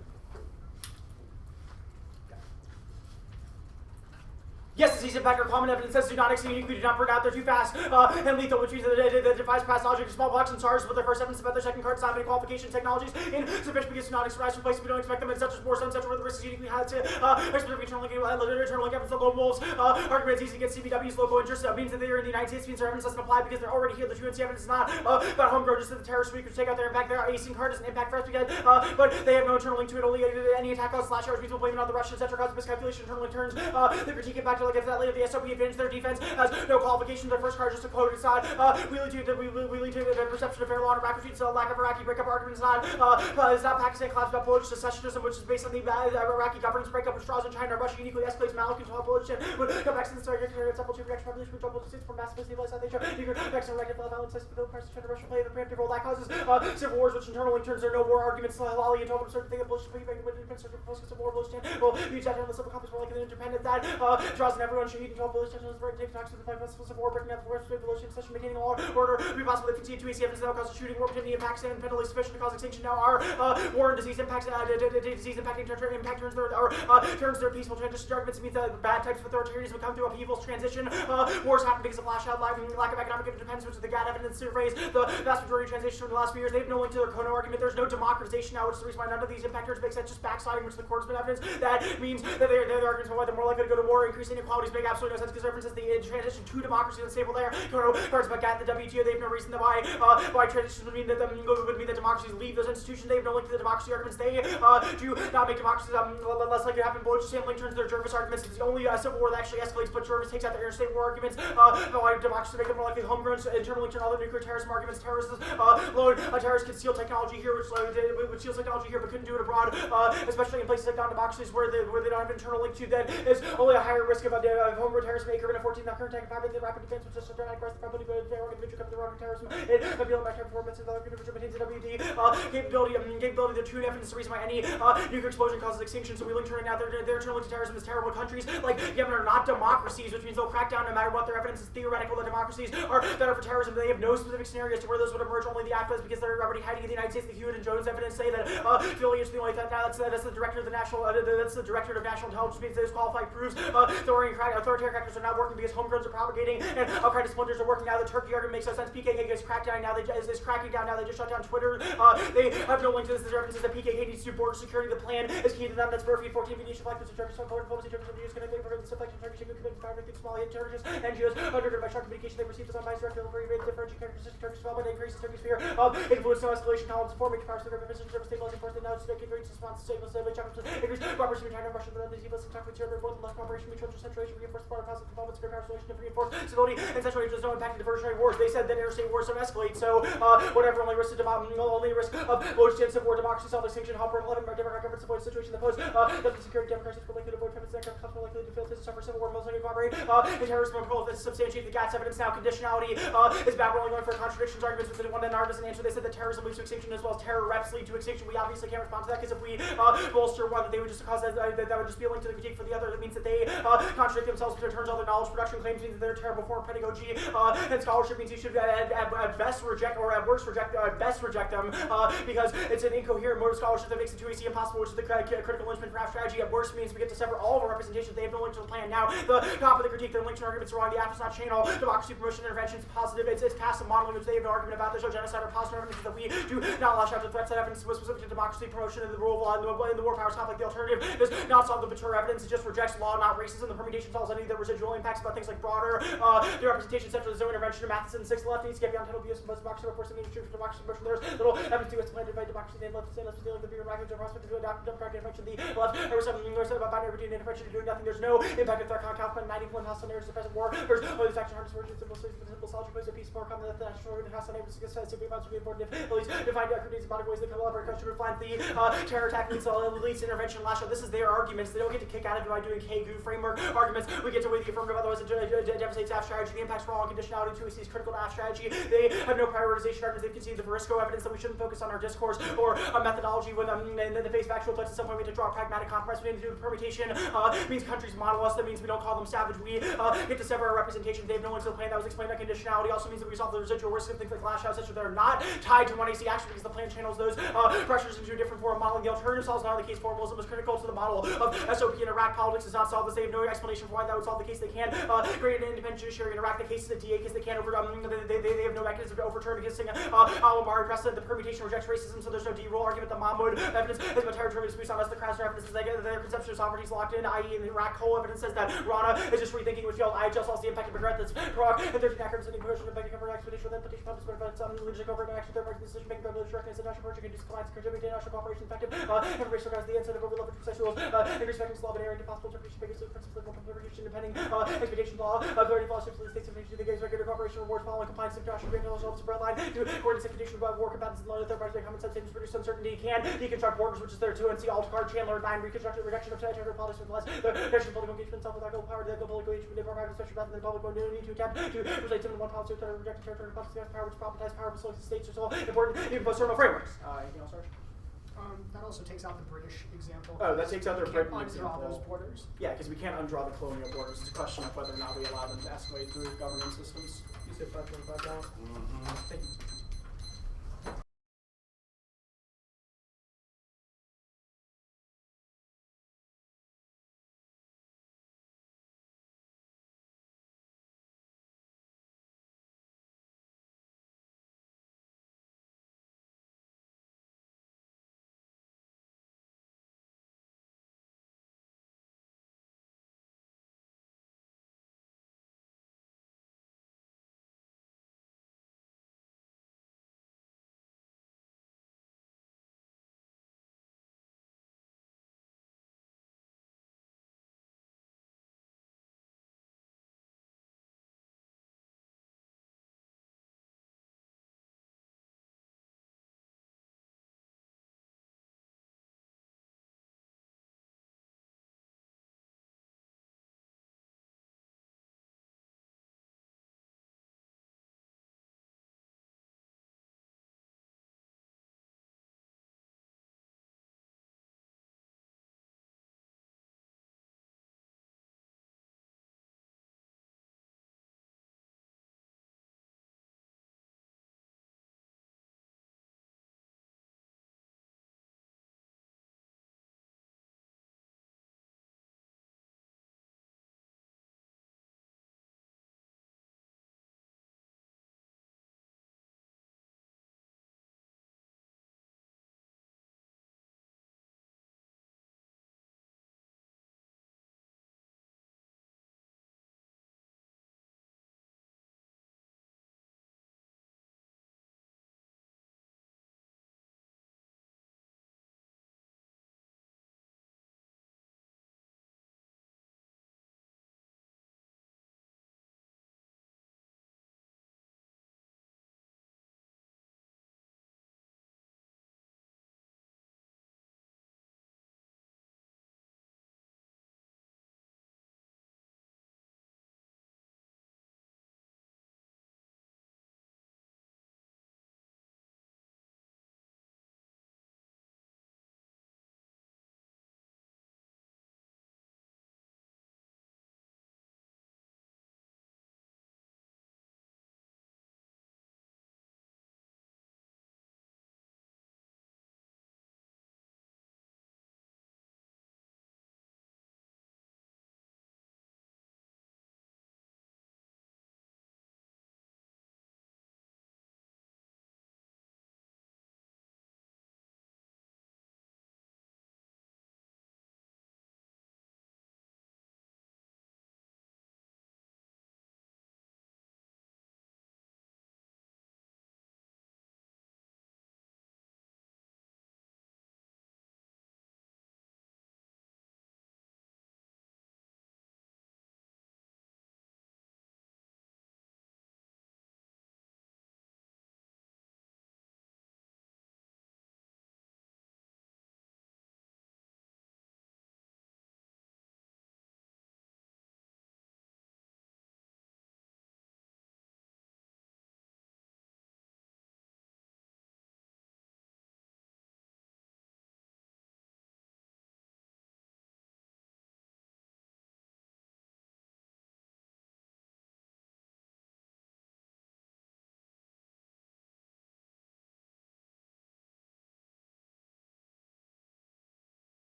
Yes, disease impact or common evidence says do not exceed uniquely, do not burn out, they're too fast and lethal, which means that the device past logic of smallpox and SARS with their first evidence about their second card, not many qualification technologies in sufficient because zoonotics rise from places we don't expect them, and such as more sun, such where the risk is uniquely high to specific internal link evidence, the lone wolves arguments easy against CBW's local interest means that they are in the United States, means their evidence doesn't apply because they're already here. The truancy evidence is not about homegrown, just that the terrorist weak which take out their impact. Their ACing card doesn't impact for us because, but they have no internal link to it. Only any attack on slash means we'll blame it on the Russians, etc. Cause miscalculation, internal link turns the critique impact to like that later. The SOP advantage their defense has no qualification. Their first card just a quote aside. We lead to the perception of fair law and Iraqi treats, lack of Iraqi breakup arguments not is not Pakistan collapse about Polish secessionism, which is based on the Iraqi governance breakup with straws in China. Russia uniquely escalates Malik control Polish would come back to the start of the simple two reaction population which double states from massive stabilized South Asia. Eager effects and elected violence with the price of Russia play the preemptive role that causes civil wars, which internally turns their no war arguments. Lolly and told them certain thing that Bush would civil war Bush well huge on the civil conflicts more like an independent that draws in everyone should eat and told Bush talks to the five festivals of war, breaking out the worst revolution, session, maintaining law order. We possibly continue to see evidence that will cause a shooting war between India and Pakistan, and penalty sufficient to cause extinction. Now, our war and disease impacts, disease impacting impact turns their peaceful transition arguments. It means that bad types of authoritarianism come through upheavals, transition. Wars happen because of lack of economic independence, which is the GATT evidence surveys. The vast majority of transition in the last few years, they have no link to their Kono argument. There's no democratization now, which is the reason why none of these impactors make sense. Just backsliding, which the court's been evidence. That means that their arguments are why they're more likely to go to war. Increasing inequalities make absolutely no sense because references the transition to democracy is unstable there. Kono cards about GATT, the WTO, they have no reason that why transitions would mean that democracies leave those institutions. They have no link to the democracy arguments. They do not make democracies less likely to happen. Both sampling turns their Jervis arguments. It's the only civil war that actually escalates, but Jervis takes out the interstate war arguments. Why democracy make them more likely homegrown, internally turn all the nuclear terrorism arguments. Terrorists load terrorists can steal technology here, which steals technology here, but couldn't do it abroad, especially in places like non-democracies where they don't have internal link to. Then is only a higher risk of homegrown terrorism. Maker in a 14th current tank, the rapid defense, which is just trying to cross the probability of the individual coming to the wrong terrorism. It appeal back performance and the individual maintains the WD capability to tune evidence. The reason why any nuclear explosion causes extinction. So we link to right now their internal link to terrorism is terrible. Countries like Yemen are not democracies, which means they'll crack down no matter what. Their evidence is theoretical that democracies are better for terrorism. They have no specific scenarios to where those would emerge. Only the AFTAs because they're already hiding in the United States. The Hewitt and Jones evidence say that affiliates the only thing now that's the director of the national that's the director of national intelligence means those qualified proves authoritarian crackers are not working because homegrowns are propagating and Al Qaeda splinters are working now. The Turkey argument makes no sense. PKK is cracking down now. They just shut down Twitter. They have no link to this. There's evidence that PKK needs to do border security. The plan is key to them. That's Murphy 14 Venetian flag, which is Turkish foreign policy. Turkish reviews connected for the subsection Turkish committed power to Somalia terrorists NGOs undergirded by sharp communication. They received as unbiased direct delivery of differential characteristics Turkish development increases Turkish fear of influence, no escalation tolerance, four major powers, the repression of stabilizing force, the knowledge making great response to stability, increase cooperation between China and Russia, the evils and talk with Europe, both less cooperation, mutual centralization, reinforce part of positive development, great power solution, reinforce stability, and central there's no impact to diversionary wars. They said that interstate wars don't escalate, so whatever only risk of low chance of war, democracy, self-extinction, help 11, democratic governance, avoid situation that pose that the security democracies were likely to avoid feminist and more likely to fail to suffer civil war, most likely to cooperate in terrorism and control. This is substantiate the GATT's evidence now. Conditionality is bad. We're only going for contradictions arguments with the one that NAR doesn't answer. They said that terrorism leads to extinction as well as terror reps lead to extinction. We obviously can't respond to that because if we bolster one, that they would just cause that would just be a link to the critique for the other. That means that they contradict themselves, which turns all their knowledge production claims means that they're terrible form of pedagogy and scholarship means you should at best reject or at worst reject best reject them because it's an incoherent mode of scholarship that makes the 2AC impossible, which is the critical linchpin for our strategy. At worst means we get to sever all of our representation. They have no link to the plan. Now the top of the critique, their links and arguments are wrong. The act does not channel democracy, promotion, intervention. It's positive. It's passive modeling, which they have no argument about. There's no genocide or positive evidence that we do not lash out to threats. That evidence was specific to democracy, promotion, and the rule of law in the war powers conflict. The alternative does not solve the mature evidence. It just rejects law, not racism. The permutations all tells any of the residual impacts about things like broader the representation central zone intervention of Matheson, 6 left, needs to get beyond total abuse of democracy, forcing the industry for democracy, motion. There's little evidence to plan to divide democracy, they left, say, let's deal with the bigger rackets, prospect to adopt democratic intervention. The left, there was something about binary routine intervention to doing nothing. There's no impact of threat on Kaufman, 91 hostile narratives of present war. There's only faction hardest versions of simple soldier place of peace, more common than the national order, hostile neighbors, simply amounts to be important if at least defined activities about ways that can elaborate culture to find the terror attack leads to least intervention last show. This is their arguments. They don't get to kick out of it by doing KGU framework arguments. We get to weigh the affirmative, otherwise it devastates AF strategy. The impacts for all conditionality to is critical to AF strategy. They have no prioritization arguments. They've conceded the Verisco evidence that we shouldn't focus on our discourse or methodology when the face factual threats. At some point we have to draw a pragmatic compromise. We need to do permutation. Means countries model us. That means we don't call them savage. We get to sever our representation. They have no one to the plan that was explained by conditionality. Also means that we solve the residual risk of things like lash outs, that are not tied to one AC action because the plan channels those pressures into a different form of modeling. The alternative solves not the case formalism was critical to the model of SOP in Iraq. Politics does not solve this. They have no explanation for why that would solve the case. They can create an independent judiciary in Iraq. The case is a DA because they can't they have no mechanism to overturn against Al-Amari precedent. The permutation rejects racism, so there's no D-rule argument. The Mahmoud evidence has been territorial disputes on us. The Krasner evidence is their conception of sovereignty is locked in, i.e. in the Iraq whole evidence says that Rana is just rethinking which field IHL solves the impact of regret that's Prague and 13 acronyms and push and cover expedition with petition published but some leadership over action third party decision making by military recognize the national project induce compliance contribute to national cooperation effective information regards the incentive over love precise rules increase effective law and area into possible interpretation biggest principles of contribution depending expectation law authority law ships to the states of nations the games regular cooperation rewards following compliance of national great knowledge of line to coordinate expectation about war combatants and law third parties by common sense statements produce uncertainty can deconstruct borders which is there too and see alt card Chandler 9 reconstruction reduction of territorial politics with less the national political engagement itself without global power the global engagement the private special rather than the public will need to attempt to relate to one policy to reject territorial policy power which problematize power with states are so important even post-terminal frameworks. Anything else, Sarge? That also takes out the British example. Oh, that takes out their Britain undraw example. those borders. Yeah, because we can't undraw the colonial borders. It's a question of whether or not we allow them to escalate through government systems. You said $525. Thank you.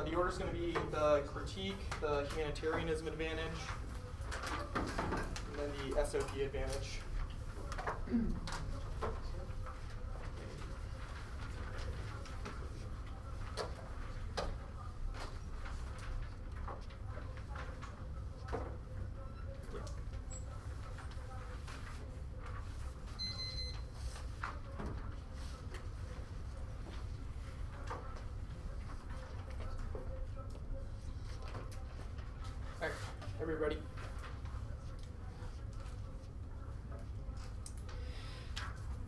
The order is going to be the critique, the humanitarianism advantage, and then the SOP advantage. Alright, everybody ready?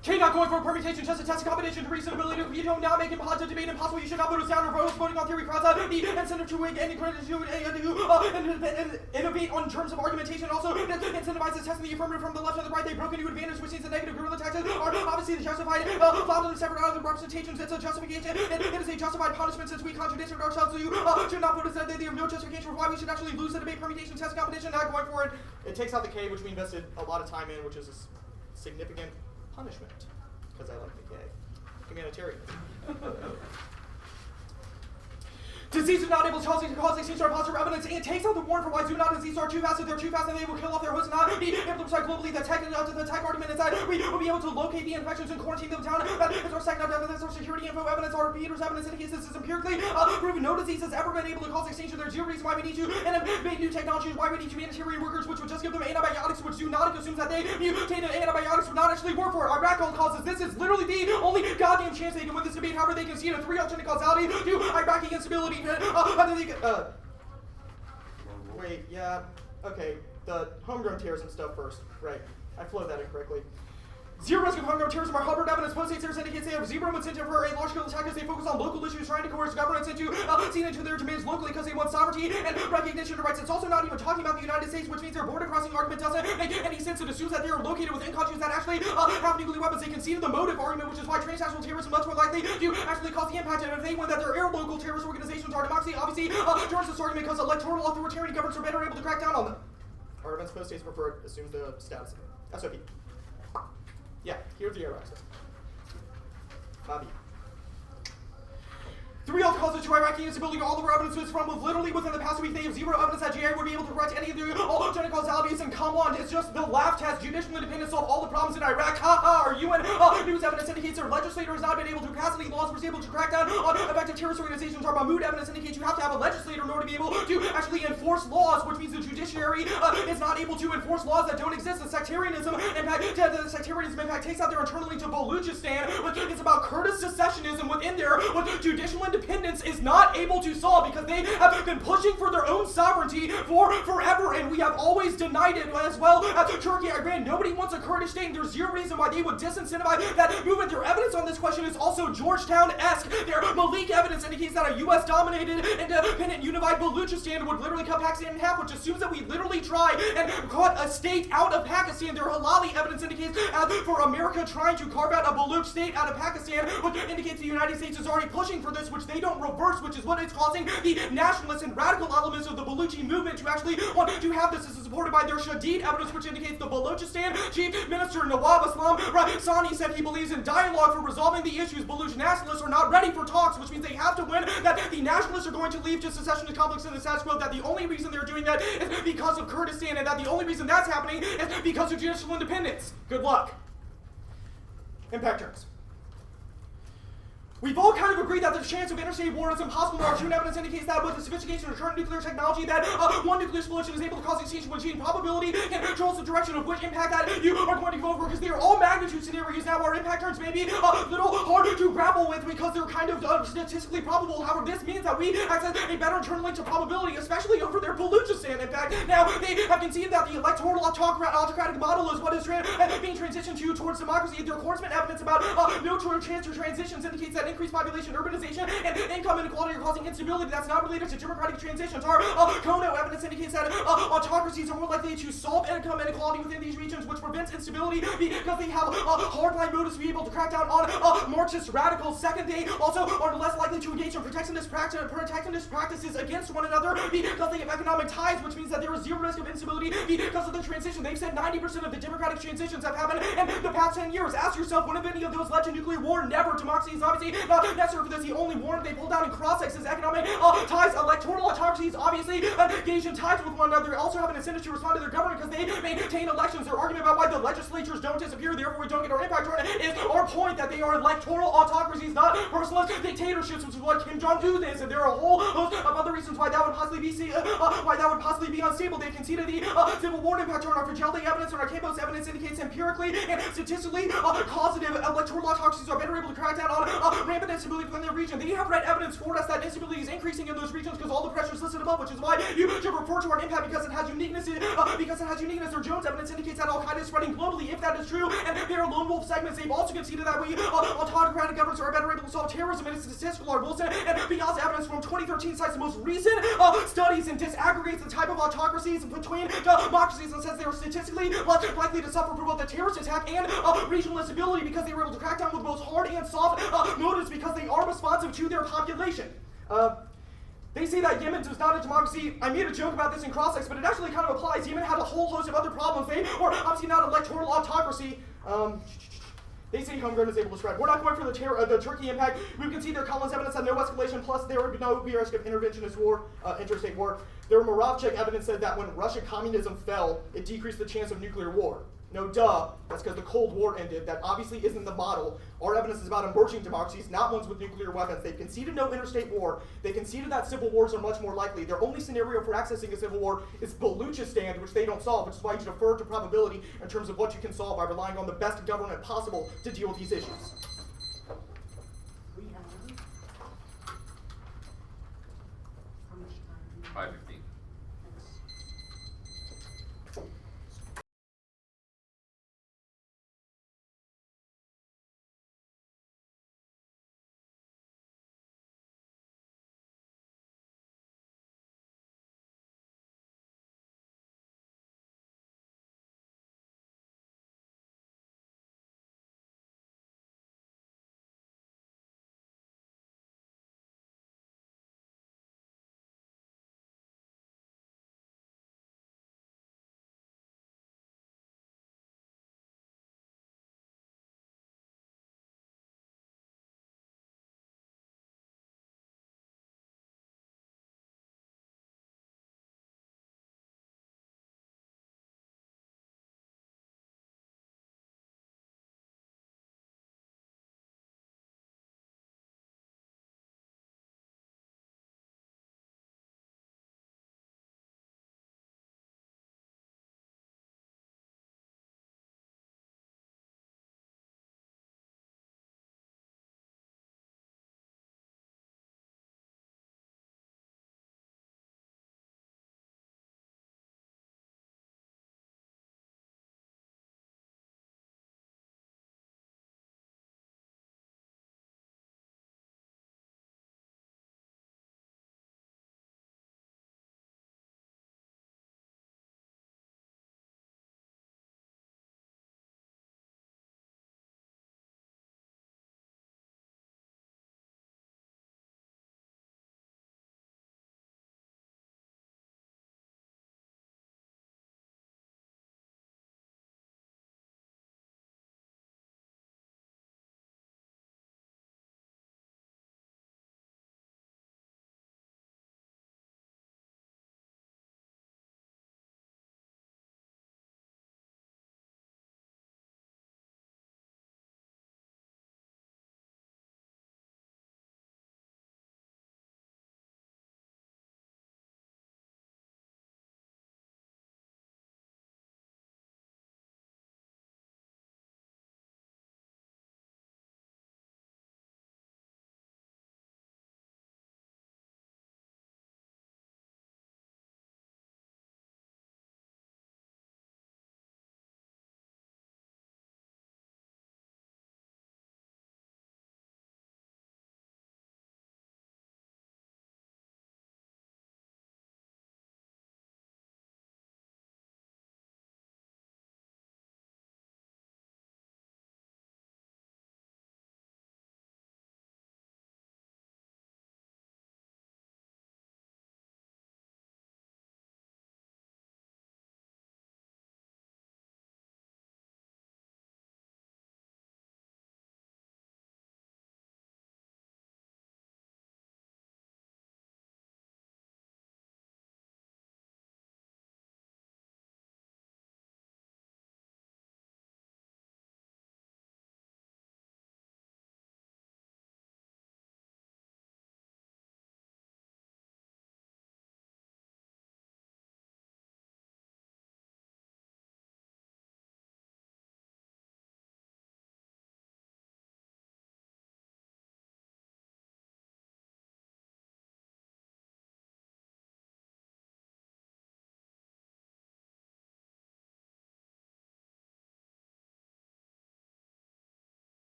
K not going for a permutation, just a test combination to reasonability. You don't now make impossible debate impossible. You should not vote us down or vote voting on theory cross out the incentive to wing any credit to and innovate on terms of argumentation. Also, incentivizes testing the affirmative from the left to the right. They broke into advantage, which means the negative guerrilla tactics are obviously the justified, loudly separate out of the representations. It's a justification. It is a justified punishment since we contradicted ourselves. So you should not vote us down. They have no justification for why we should actually lose the debate permutation test competition. Not going for it. It takes out the K, which we invested a lot of time in, which is a significant punishment, because I like the K. Humanitarian. Disease is not able to cause extinction or positive evidence. It takes out the warrant for why zoonotic disease are too fast. If they're too fast, then they will kill off their hosts. Not be able to spread globally. The tech argument is that we will be able to locate the infections and quarantine them down. That is our second evidence. Our security info evidence. Our Peter's evidence indicates this is empirically proven. No disease has ever been able to cause extinction. There's zero reason why we need to innovate new technologies. Why we need humanitarian workers, which would just give them antibiotics, which zoonotic assumes that they mutated antibiotics would not actually work for it. Iraq all causes. This is literally the only goddamn chance they can win this debate. However, they can see a 3 alternate causality to Iraqi instability. Wait, yeah, okay, the homegrown terrorism stuff first, right, I flowed that incorrectly. Zero risk of homegrown terrorism. Our Hubbard evidence post-state terrorist indicates they have zero incentive for a large-scale attack as they focus on local issues, trying to coerce governments into seeing into their demands locally because they want sovereignty and recognition of rights. It's also not even talking about the United States, which means their border-crossing argument doesn't make any sense. It assumes that they are located within countries that actually have nuclear weapons. They concede the motive argument, which is why transnational terrorism is much more likely to actually cause the impact. And if they win that their local terrorist organizations are democracy, obviously joins this argument because electoral authoritarian governments are better able to crack down on them. Our events post-states preferred assumes the status of SOP. Yeah, here's the Iraq stuff. Bobby. 3 alt causes to Iraqi instability. All the evidence is from literally within the past week. They have zero evidence that GA would be able to correct any of the alternate causalities. And come on, it's just the laugh test. Judicial independence solve all the problems in Iraq. Ha ha. Our UN news evidence indicates their legislator has not been able to pass any laws which is able to crack down on effective terrorist organizations. Our Mahmoud evidence indicates you have to have a legislator in order to be able to actually enforce laws, which means the judiciary is not able to enforce laws that don't exist. The sectarianism impact takes out their internally to Balochistan, which is about Kurdish secessionism within there, what judicial independence is not able to solve because they have been pushing for their own sovereignty for forever, and we have always denied it as well as Turkey, Iran. Nobody wants a Kurdish state, and there's zero reason why they would disincentivize that movement. Their evidence on this question is also Georgetown-esque. Their Malik evidence indicates that a U.S.-dominated, independent, unified Balochistan would literally cut Pakistan in half, which assumes that we literally try and cut a state out of Pakistan. Their Halali evidence indicates for America trying to carve out a Baloch state out of Pakistan, which indicates the United States is already pushing for this, which they don't reverse, which is what is causing the nationalist and radical elements of the Baluchi movement to actually want to have this. This is supported by their Shadid evidence, which indicates the Balochistan Chief Minister Nawab Islam Sani said he believes in dialogue for resolving the issues. Baluch nationalists are not ready for talks, which means they have to win, that the nationalists are going to leave to secessionist conflicts in the status quo, that the only reason they're doing that is because of Kurdistan, and that the only reason that's happening is because of judicial independence. Good luck. Impact terms. We've all kind of agreed that the chance of interstate war is impossible. Our June evidence indicates that with the sophistication of current nuclear technology, that one nuclear explosion is able to cause extinction, which in probability and controls the direction of which impact that you are going to go over, because they are all magnitude scenarios. Now, our impact terms may be a little harder to grapple with because they're kind of statistically probable. However, this means that we access a better internal link to probability, especially over their Balochistan impact. Now, they have conceded that the electoral autocratic model is what is being transitioned to towards democracy. Their Horseman evidence about no true chance for transitions indicates that increased population, urbanization, and income inequality are causing instability that's not related to democratic transitions. Our Kono evidence indicates that autocracies are more likely to solve income inequality within these regions, which prevents instability because they have hardline right motives to be able to crack down on Marxist radicals. Second, they also are less likely to engage in protectionist practices against one another because they have economic ties, which means that there is zero risk of instability because of the transition. They've said 90% of the democratic transitions have happened in the past 10 years. Ask yourself, when have any of those led to nuclear war? Never. Democracy is obviously not necessary for this. The only warrant they pull down in cross-sex is economic ties. Electoral autocracies obviously engage in ties with one another. They also have an incentive to respond to their government because they maintain elections. Their argument about why the legislatures don't disappear, therefore we don't get our impact on it, is our point that they are electoral autocracies, not personalist dictatorships, which is what Kim Jong-un is. And there are a whole host of other reasons why that would possibly be unstable. They conceded the civil war impact on our fragility evidence, and our Campos evidence indicates empirically and statistically causative electoral autocracies are better able to crack down on rampant instability within their region. They have read evidence for us that instability is increasing in those regions because all the pressures listed above, which is why you should refer to our impact because it has uniqueness. Their Jones evidence indicates that Al-Qaeda is spreading globally. If that is true, and there are lone wolf segments, they've also conceded that we autocratic governments are better able to solve terrorism, and it's statistical. Our Wilson and Piazza evidence from 2013 cites the most recent studies and disaggregates the type of autocracies between democracies and says they are statistically less likely to suffer from both a terrorist attack and regional instability because they were able to crack down with both hard and soft motives because they are responsive to their population. They say that Yemen is not a democracy. I made a joke about this in cross-sex, but it actually kind of applies. Yemen had a whole host of other problems. They are obviously not electoral autocracy. They say homegrown is able to spread. We're not going for the Turkey impact. We can see their Collins evidence that no escalation, plus there would be no risk of interventionist war, interstate war. Their Moravchik evidence said that when Russian communism fell, it decreased the chance of nuclear war. No duh, that's because the Cold War ended. That obviously isn't the model. Our evidence is about emerging democracies, not ones with nuclear weapons. They've conceded no interstate war. They conceded that civil wars are much more likely. Their only scenario for accessing a civil war is Baluchistan, which they don't solve, which is why you defer to probability in terms of what you can solve by relying on the best government possible to deal with these issues. We have how much time? 5:15.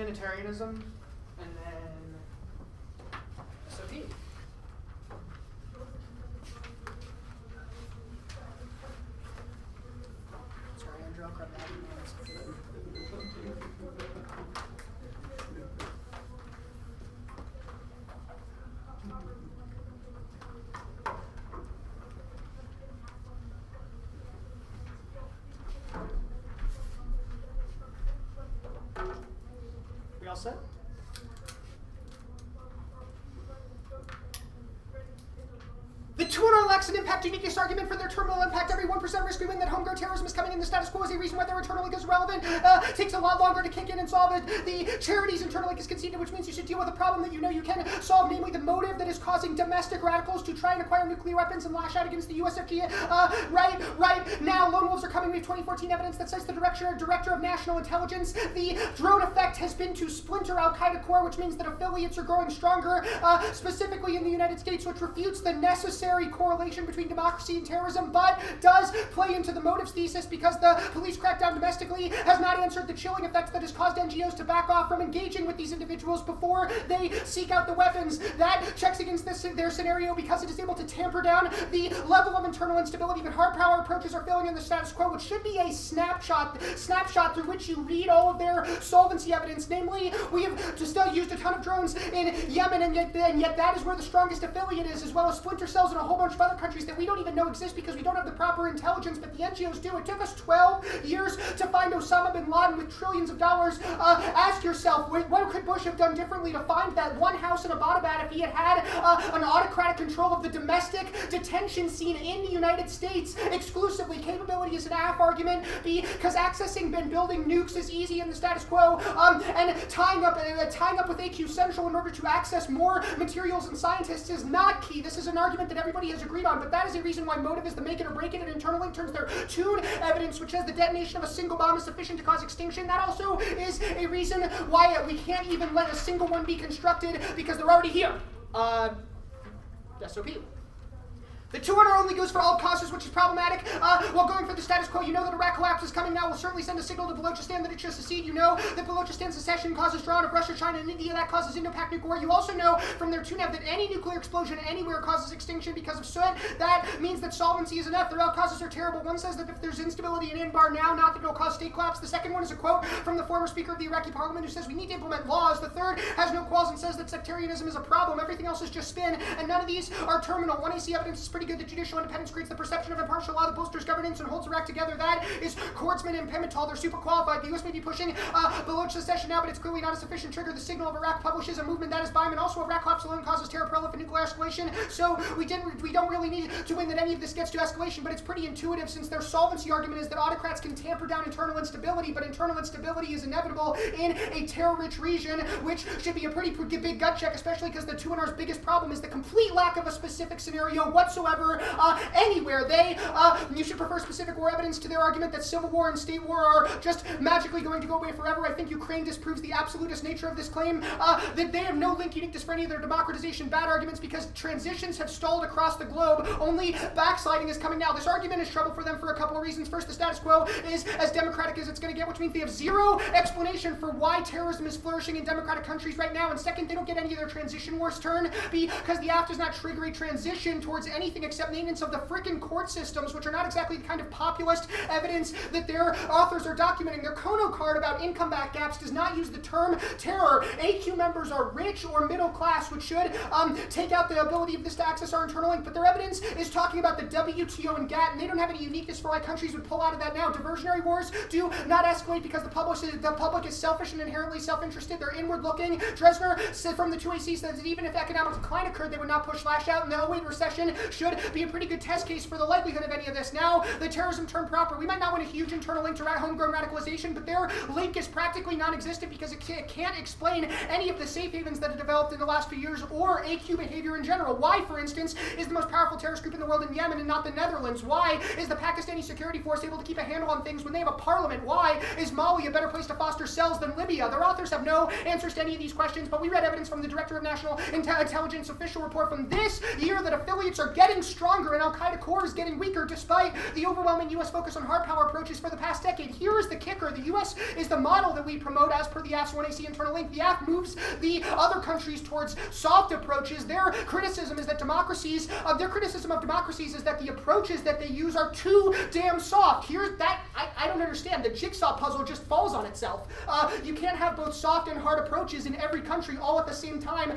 humanitarianism, and then SOP. Sorry, Andrew, I'll grab that. We all set? The two in our Lex and Impact uniqueness argument for their terminal impact, every 1% risk we win that homegrown terrorism is coming in the status quo is a reason why their internal link is relevant. Takes a lot longer to kick in and solve it. The charity's internal link is conceded, which means you should deal with a problem that you know you can solve, namely the motive that is causing domestic radicals to try and acquire nuclear weapons and lash out against the USFG. Right now, lone wolves are coming. We have 2014 evidence that cites the director of national intelligence. The drone effect has been to splinter Al-Qaeda core, which means that affiliates are growing stronger, specifically in the United States, which refutes the necessary correlation between democracy and terrorism, but does play into the motives thesis because the police crackdown domestically has not answered the chilling effects that has caused NGOs to back off from engaging with these individuals before they seek out the weapons. That checks against their scenario because it is able to tamper down the level of internal instability that hard power approaches are filling in the status quo, which should be a snapshot through which you read all of their solvency evidence. Namely, we have still used a ton of drones in Yemen, and yet that is where the strongest affiliate is, as well as splinter cells in a whole bunch of other countries that we don't even know exist because we don't have the proper intelligence, but the NGOs do. It took us 12 years to find Osama bin Laden with trillions of dollars. Ask yourself, what could Bush have done differently to find that one house in Abbottabad if he had an autocratic control of the domestic detention scene in the United States exclusively? Capability is an AF argument because accessing and building nukes is easy in the status quo, and tying up with AQ Central in order to access more materials and scientists is not key. This is an argument that everybody has agreed on, but that is a reason why motive is the make it or break it, and internal link turns their tune evidence, which says the detonation of a single bomb is sufficient to cause extinction. That also is a reason why we can't even let a single one be constructed because they're already here. SOP. The 200 only goes for all causes, which is problematic. While going for the status quo, you know that Iraq collapse is coming now. Will certainly send a signal to Balochistan that it should secede. You know that Balochistan secession causes drawn of Russia, China, and India. That causes Indo-Pak nuke war. You also know from their TUNEV that any nuclear explosion anywhere causes extinction because of soot. That means that solvency is enough. Their all causes are terrible. One says that if there's instability in Anbar now, not that it will cause state collapse. The second one is a quote from the former speaker of the Iraqi parliament who says we need to implement laws. The third has no qualms and says that sectarianism is a problem. Everything else is just spin, and none of these are terminal. One AC evidence is pretty good that judicial independence creates the perception of impartial law that bolsters governance and holds Iraq together. That is Kordsman and Pimentel. They're super qualified. The U.S. may be pushing Baloch secession now, but it's clearly not a sufficient trigger. The signal of Iraq publishes a movement that is Biden. Also, Iraq collapse alone causes terror, prolific nuclear escalation. So we don't really need to win that any of this gets to escalation, but it's pretty intuitive since their solvency argument is that autocrats can tamper down internal instability, but internal instability is inevitable in a terror-rich region, which should be a pretty big gut check, especially because the 2NR's biggest problem is the complete lack of a specific scenario whatsoever anywhere. You should prefer specific war evidence to their argument that civil war and state war are just magically going to go away forever. I think Ukraine disproves the absolutist nature of this claim, that they have no link uniqueness for any of their democratization bad arguments because transitions have stalled across the globe. Only backsliding is coming now. This argument is trouble for them for a couple of reasons. First, the status quo is as democratic as it's going to get, which means they have zero explanation for why terrorism is flourishing in democratic countries right now. And second, they don't get any of their transition wars turn because the act does not trigger a transition towards anything except maintenance of the frickin' court systems, which are not exactly the kind of populist evidence that their authors are documenting. Their Kono card about income back gaps does not use the term terror. AQ members are rich or middle class, which should take out the ability of this to access our internal link. But their evidence is talking about the WTO and GATT, and they don't have any uniqueness for why countries would pull out of that now. Diversionary wars do not escalate because the public is selfish and inherently self-interested. They're inward-looking. Dresner said from the 2AC says that even if economic decline occurred, they would not push lash out, and the 08 recession should be a pretty good test case for the likelihood of any of this. Now, the terrorism term proper, we might not win a huge internal link to homegrown radicalization, but their link is practically non-existent because it can't explain any of the safe havens that have developed in the last few years or AQ behavior in general. Why, for instance, is the most powerful terrorist group in the world in Yemen and not the Netherlands? Why is the Pakistani security force able to keep a handle on things when they have a parliament? Why is Mali a better place to foster cells than Libya? Their authors have no answers to any of these questions, but we read evidence from the Director of National Intelligence official report from this year that affiliates are getting getting stronger and Al-Qaeda core is getting weaker despite the overwhelming U.S. focus on hard power approaches for the past decade. Here is the kicker. The U.S. is the model that we promote as per the AF's 1AC internal link. The AF moves the other countries towards soft approaches. Their criticism is that their criticism of democracies is that the approaches that they use are too damn soft. Here's that, I don't understand. The jigsaw puzzle just falls on itself. You can't have both soft and hard approaches in every country all at the same time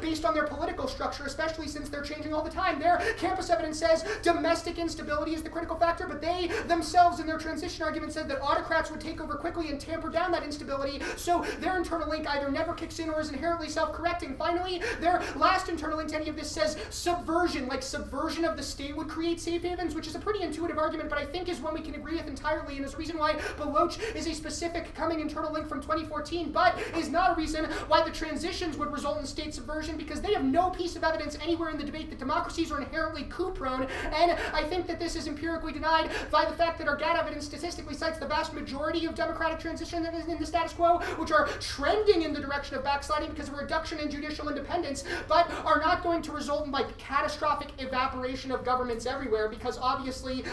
based on their political structure, especially since they're changing all the time. Their campus evidence says domestic instability is the critical factor, but they themselves in their transition argument said that autocrats would take over quickly and tamper down that instability, so their internal link either never kicks in or is inherently self-correcting. Finally, their last internal link to any of this says subversion, like subversion of the state would create safe havens, which is a pretty intuitive argument, but I think is one we can agree with entirely, and is a reason why Baloch is a specific coming internal link from 2014, but is not a reason why the transitions would result in state subversion, because they have no piece of evidence anywhere in the debate that democracies are inherently coup-prone, and I think that this is empirically denied by the fact that our GATT evidence statistically cites the vast majority of democratic transition that is in the status quo, which are trending in the direction of backsliding because of a reduction in judicial independence, but are not going to result in like catastrophic evaporation of governments everywhere, because obviously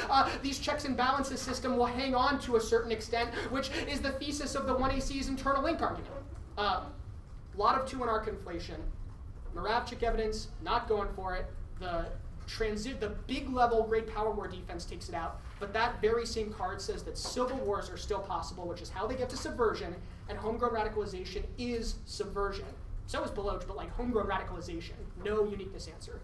these checks and balances system will hang on to a certain extent, which is the thesis of the 1AC's internal link argument. A lot of 2NR conflation. Moravchik evidence, not going for it. The big level great power war defense takes it out, but that very same card says that civil wars are still possible, which is how they get to subversion, and homegrown radicalization is subversion. So is Baloch, but like homegrown radicalization. No uniqueness answer.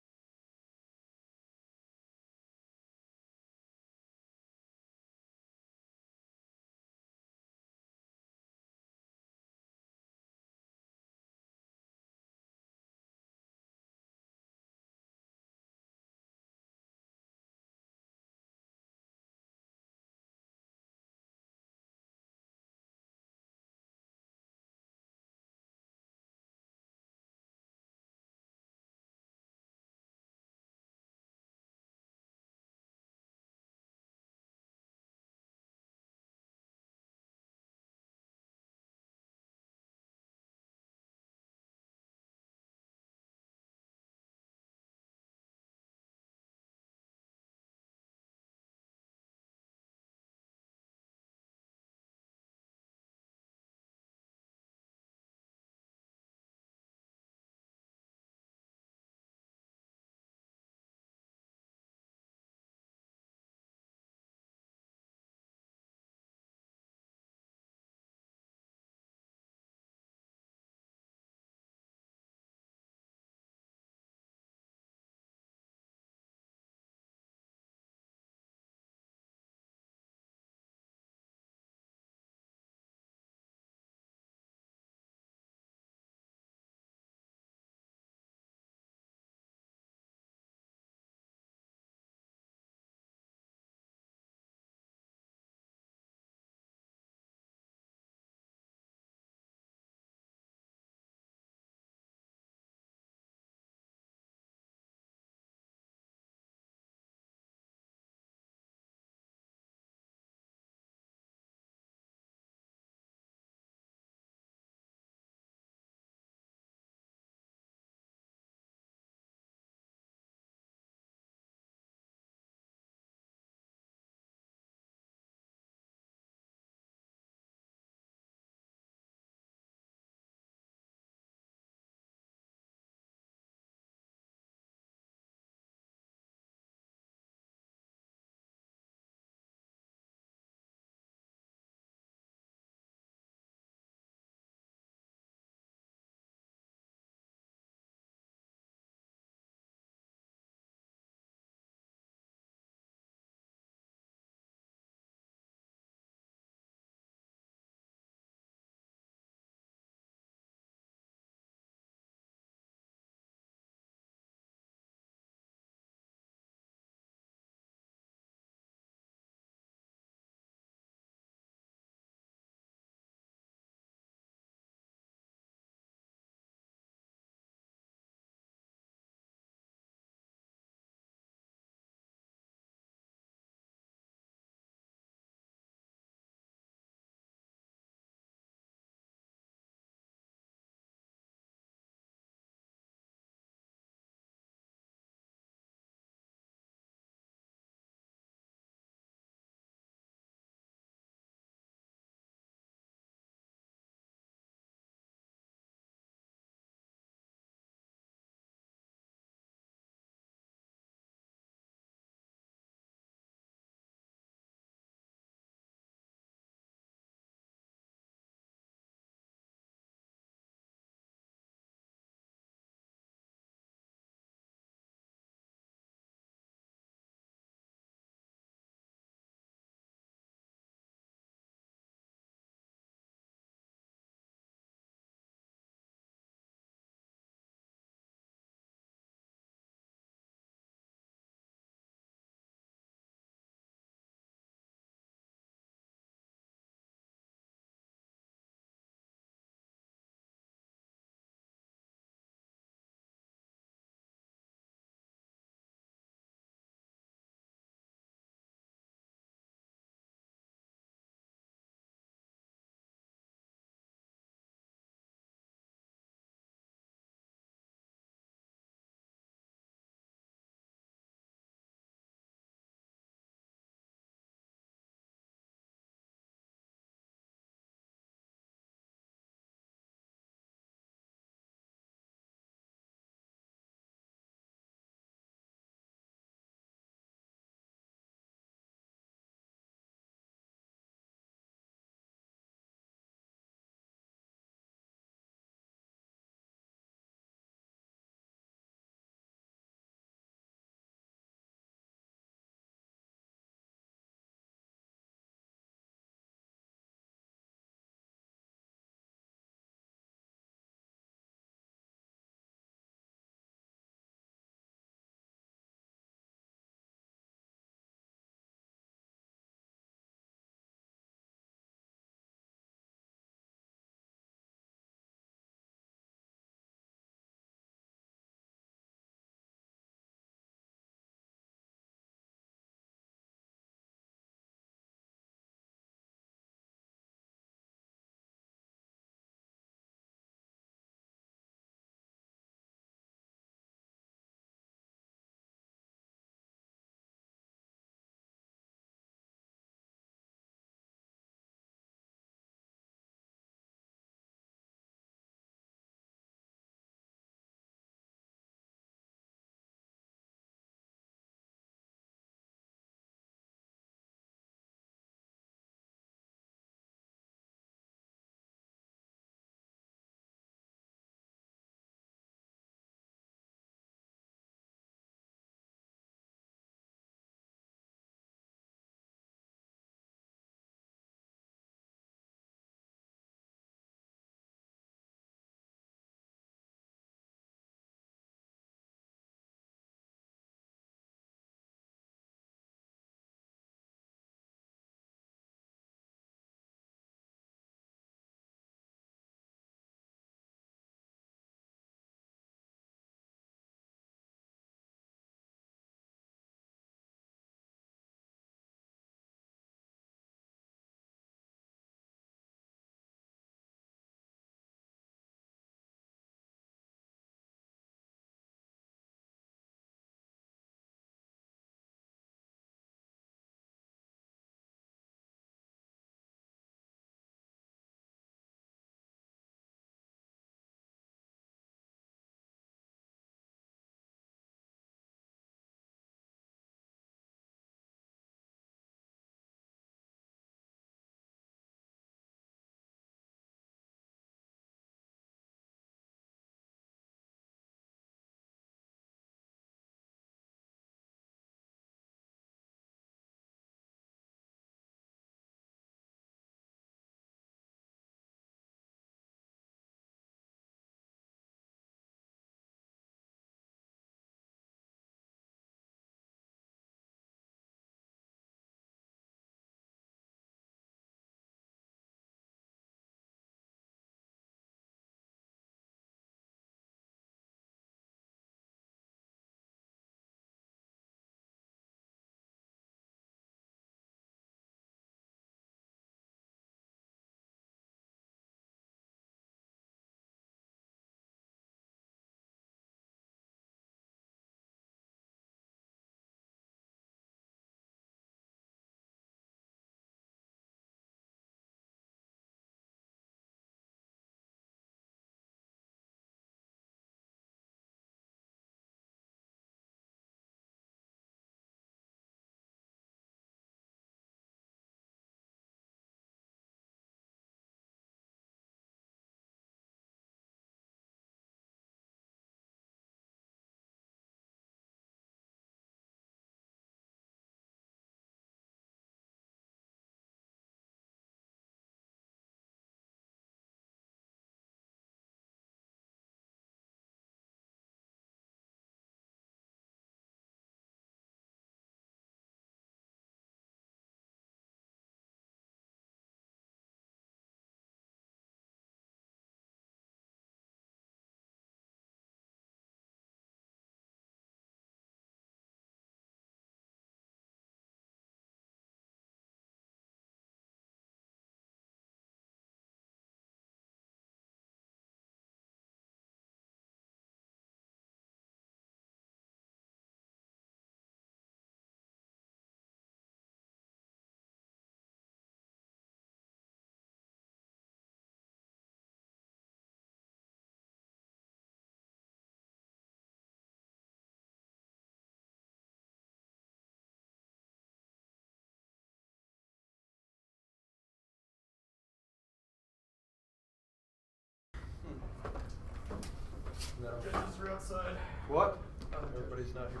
outside. What? Everybody's not here.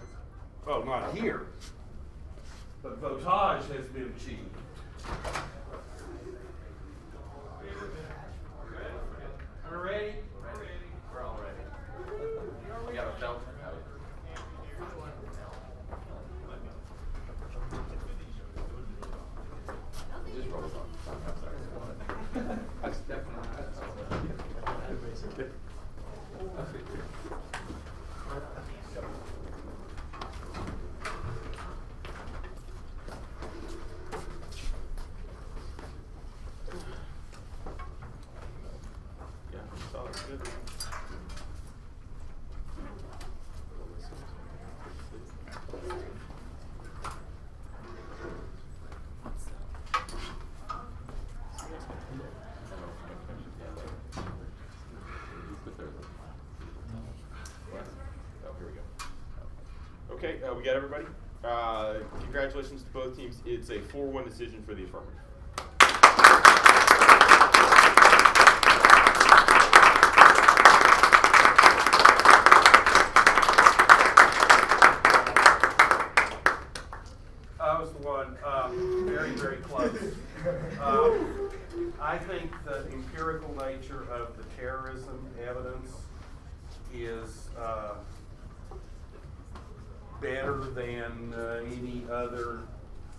Oh, not here. But votage has been achieved. We're ready? We're all ready. You got a belt? Just roll it on. I'm sorry. That's definitely Yeah, solid, good. Okay, we got everybody. Congratulations to both teams. It's a 4-1 decision for the affirmative. I was the one, very, very close. I think the empirical nature of the terrorism evidence is better than any other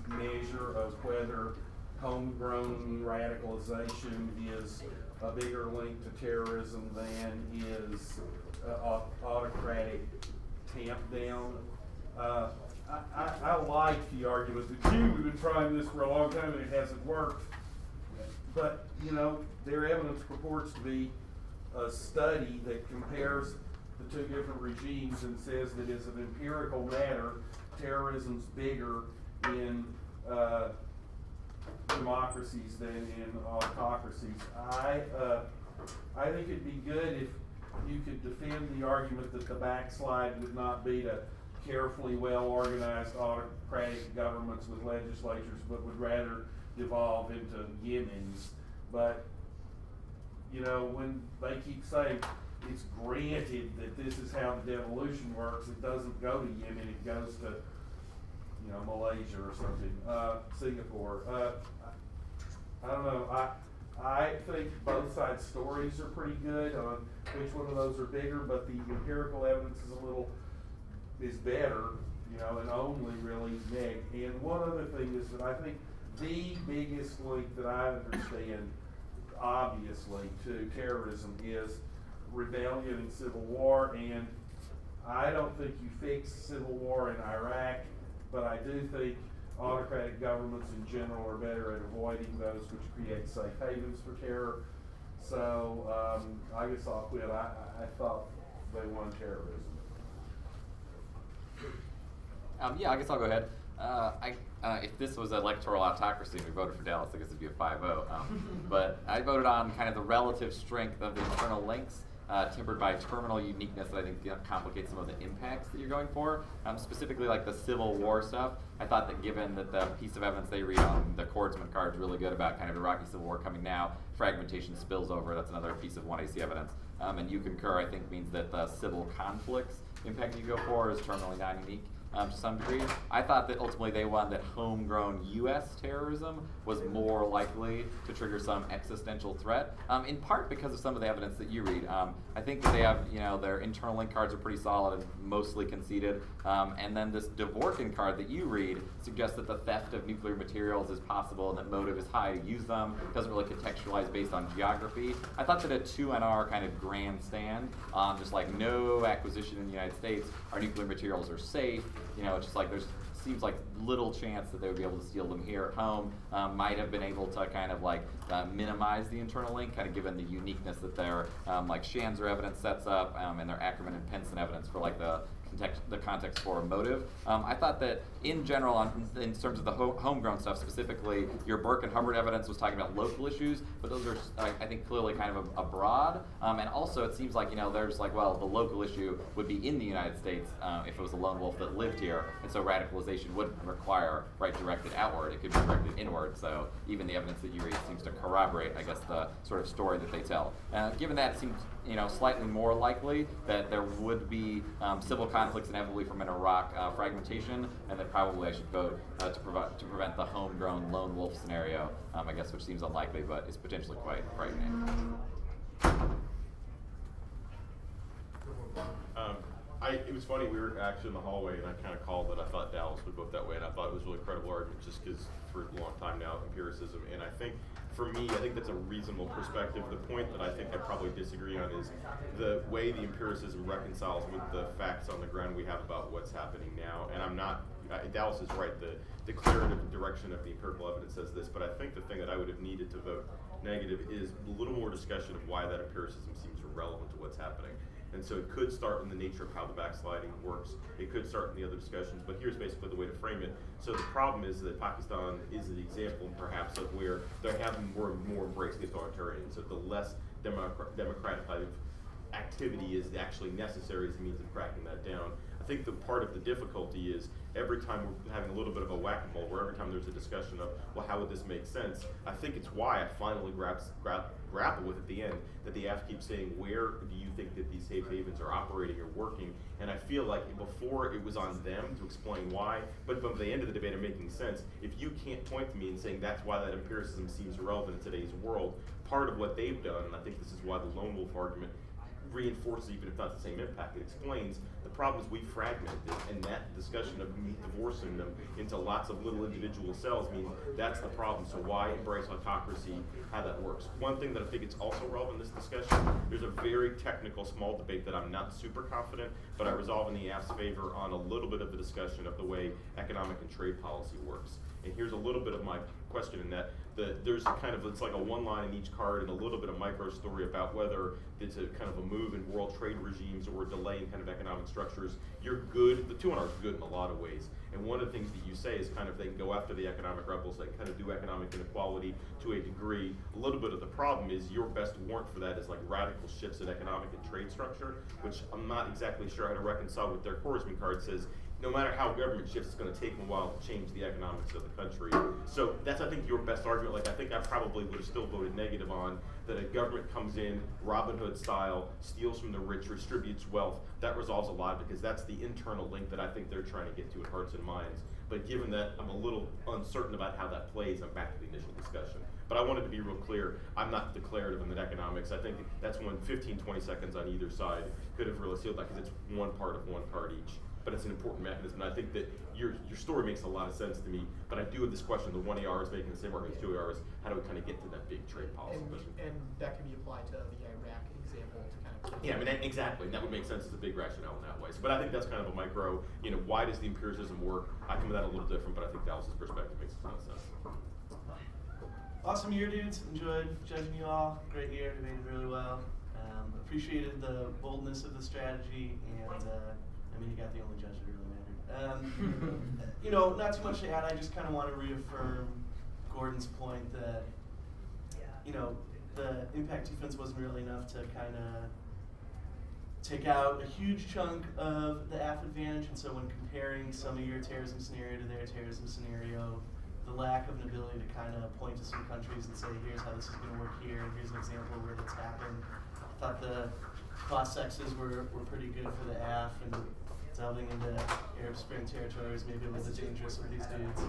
measure of whether homegrown radicalization is a bigger link to terrorism than is autocratic tamp down. I like the argument that, gee, we've been trying this for a long time and it hasn't worked. But, you know, their evidence purports to be a study that compares the two different regimes and says that as an empirical matter, terrorism's bigger in democracies than in autocracies. I think it'd be good if you could defend the argument that the backslide would not be to carefully well-organized autocratic governments with legislatures, but would rather devolve into Yemens. But, you know, when they keep saying it's granted that this is how the devolution works, it doesn't go to Yemen, it goes to, you know, Malaysia or something, Singapore. I don't know, I think both sides' stories are pretty good on which one of those are bigger, but the empirical evidence is better, you know, and only really neg. And one other thing is that I think the biggest link that I understand, obviously, to terrorism is rebellion and civil war. And I don't think you fix civil war in Iraq, but I do think autocratic governments in general are better at avoiding those, which create safe havens for terror. So I guess I'll quit. I thought they won terrorism. Yeah, I guess I'll go ahead. If this was electoral autocracy and we voted for Dallas, I guess it'd be a 5-0. But I voted on kind of the relative strength of the internal links, tempered by terminal uniqueness that I think complicates some of the impacts that you're going for. Specifically like the Civil War stuff, I thought that given that the piece of evidence they read on the Cordsman card is really good about kind of Iraqi Civil War coming now, fragmentation spills over, that's another piece of 1AC evidence. And you concur, I think, means that the civil conflicts impact you go for is terminally non-unique. To some degree. I thought that ultimately they won that homegrown U.S. terrorism was more likely to trigger some existential threat, in part because of some of the evidence that you read. I think that they have, you know, their internal link cards are pretty solid and mostly conceded, and then this Dvorkin card that you read suggests that the theft of nuclear materials is possible and that motive is high to use them. It doesn't really contextualize based on geography. I thought that a 2NR kind of grandstand on just like no acquisition in the United States, our nuclear materials are safe. You know, it's just like seems like little chance that they would be able to steal them here at home. Might have been able to kind of like minimize the internal link, kind of given the uniqueness that their like Schanzer evidence sets up and their Ackerman and Pinson evidence for like the context for a motive. I thought that in general, in terms of the homegrown stuff specifically, your Burke and Hubbard evidence was talking about local issues, but those are, I think, clearly kind of abroad. And also, it seems like, you know, there's like, well, the local issue would be in the United States if it was a lone wolf that lived here, and so radicalization wouldn't require directed outward. It could be directed inward. So even the evidence that you read seems to corroborate, I guess, the sort of story that they tell. Given that, it seems slightly more likely that there would be civil conflicts inevitably from an Iraq fragmentation, and that probably I should vote to prevent the homegrown lone wolf scenario, I guess, which seems unlikely, but is potentially quite frightening. It was funny, we were actually in the hallway and I kind of called that I thought Dallas would vote that way, and I thought it was a really credible argument just because for a long time now, empiricism, and I think for me, I think that's a reasonable perspective. The point that I think I probably disagree on is the way the empiricism reconciles with the facts on the ground we have about what's happening now, and I'm not, Dallas is right, the declarative direction of the empirical evidence says this, but I think the thing that I would have needed to vote negative is a little more discussion of why that empiricism seems irrelevant to what's happening. And so it could start in the nature of how the backsliding works. It could start in the other discussions, but here's basically the way to frame it. So the problem is that Pakistan is an example, perhaps, of where they're having more and more embraced the authoritarian. So the less democratic type of activity is actually necessary as a means of cracking that down. I think the part of the difficulty is every time we're having a little bit of a whack-a-mole, where every time there's a discussion of, well, how would this make sense? I think it's why I finally grapple with at the end that the AF keeps saying, where do you think that these safe havens are operating or working? And I feel like before it was on them to explain why, but by the end of the debate are making sense. If you can't point to me and saying that's why that empiricism seems relevant in today's world, part of what they've done, and I think this is why the lone wolf argument reinforces, even if not the same impact, it explains the problem is we fragmented it, and that discussion of me divorcing them into lots of little individual cells means that's the problem. So why embrace autocracy, how that works. One thing that I think it's also relevant in this discussion, there's a very technical small debate that I'm not super confident, but I resolve in the AF's favor on a little bit of the discussion of the way economic and trade policy works. And here's a little bit of my question in that there's a kind of, it's like a one line in each card and a little bit of micro story about whether it's a kind of a move in world trade regimes or a delay in kind of economic structures. You're good, the 2 are good in a lot of ways. And one of the things that you say is kind of they can go after the economic rebels, they kind of do economic inequality to a degree. A little bit of the problem is your best warrant for that is like radical shifts in economic and trade structure, which I'm not exactly sure how to reconcile with their Korsman card says, no matter how government shifts, it's going to take them a while to change the economics of the country. So that's, I think, your best argument. Like, I think I probably would have still voted negative on that a government comes in, Robin Hood style, steals from the rich, distributes wealth. That resolves a lot because that's the internal link that I think they're trying to get to in hearts and minds. But given that I'm a little uncertain about how that plays, I'm back to the initial discussion. But I wanted to be real clear, I'm not declarative in the economics. I think that's when 15, 20 seconds on either side could have really sealed that because it's one part of one card each. But it's an important mechanism, and I think that your story makes a lot of sense to me, but I do have this question, the 1AR is making the same argument as 2AR is, how do we kind of get to that big trade policy question? And that can be applied to the Iraq example to kind of... Yeah, I mean, exactly, and that would make sense as a big rationale in that way. So, but I think that's kind of a micro, why does the empiricism work? I come at that a little different, but I think Dallas's perspective makes a ton of sense. Awesome year, dudes. Enjoyed judging you all. Great year, debated really well. Appreciated the boldness of the strategy, and you got the only judge that really mattered. Not too much to add. I just kind of want to reaffirm Gordon's point that, the impact defense wasn't really enough to kind of take out a huge chunk of the AF advantage. And so when comparing some of your terrorism scenario to their terrorism scenario, the lack of an ability to kind of point to some countries and say, here's how this is going to work here, and here's an example where it's happened. I thought the cost X's were pretty good for the AF, and delving into Arab Spring territories maybe it was dangerous with these dudes,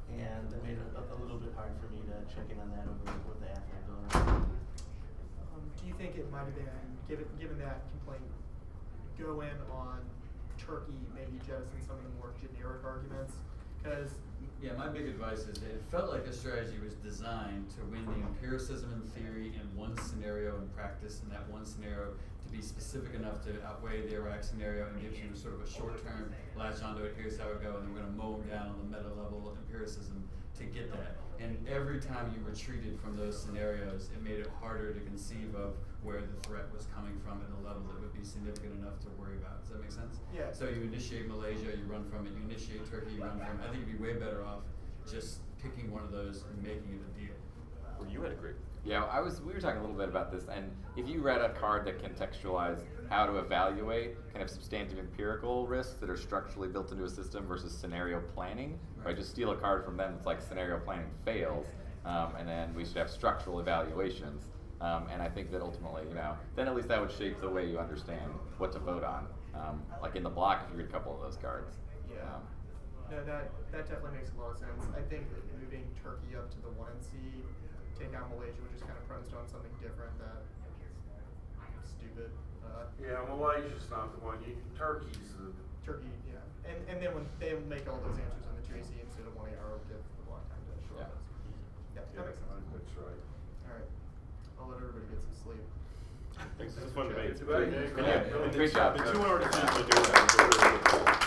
and that made it a little bit hard for me to check in on that over what the AF had going on. Do you think it might have been, given that complaint, go in on Turkey, maybe jettison some of the more generic arguments? Because yeah, my big advice is that it felt like a strategy was designed to win the empiricism in theory in one scenario in practice, and that one scenario to be specific enough to outweigh the Iraq scenario and gives you sort of a short-term latch onto it, here's how it goes, and then we're going to mow them down on the meta level of empiricism to get that. And every time you retreated from those scenarios, it made it harder to conceive of where the threat was coming from at a level that would be significant enough to worry about. Does that make sense? Yeah. So you initiate Malaysia, you run from it. You initiate Turkey, you run from it. I think you'd be way better off just picking one of those and making it a deal. Well, you had a great... Yeah, we were talking a little bit about this, and if you read a card that contextualized how to evaluate kind of substantive empirical risks that are structurally built into a system versus scenario planning, right? Just steal a card from them that's like scenario planning fails, and then we should have structural evaluations. And I think that ultimately, then at least that would shape the way you understand what to vote on. Like in the block, if you read a couple of those cards. Yeah. No, that definitely makes a lot of sense. I think that moving Turkey up to the 1C, take out Malaysia, which is kind of premised on something different, that stupid. Yeah, Malaysia's not the one. Turkey's the. Turkey, yeah. And then when they make all those answers in the 2C instead of 1A, or give the block time to show Yeah. up. Yeah, that makes sense. That's right. Alright. I'll let everybody get some sleep. Thanks, this is fun debate. Great. Yeah, great job. The 2 hour defense will do that. It's a really good call.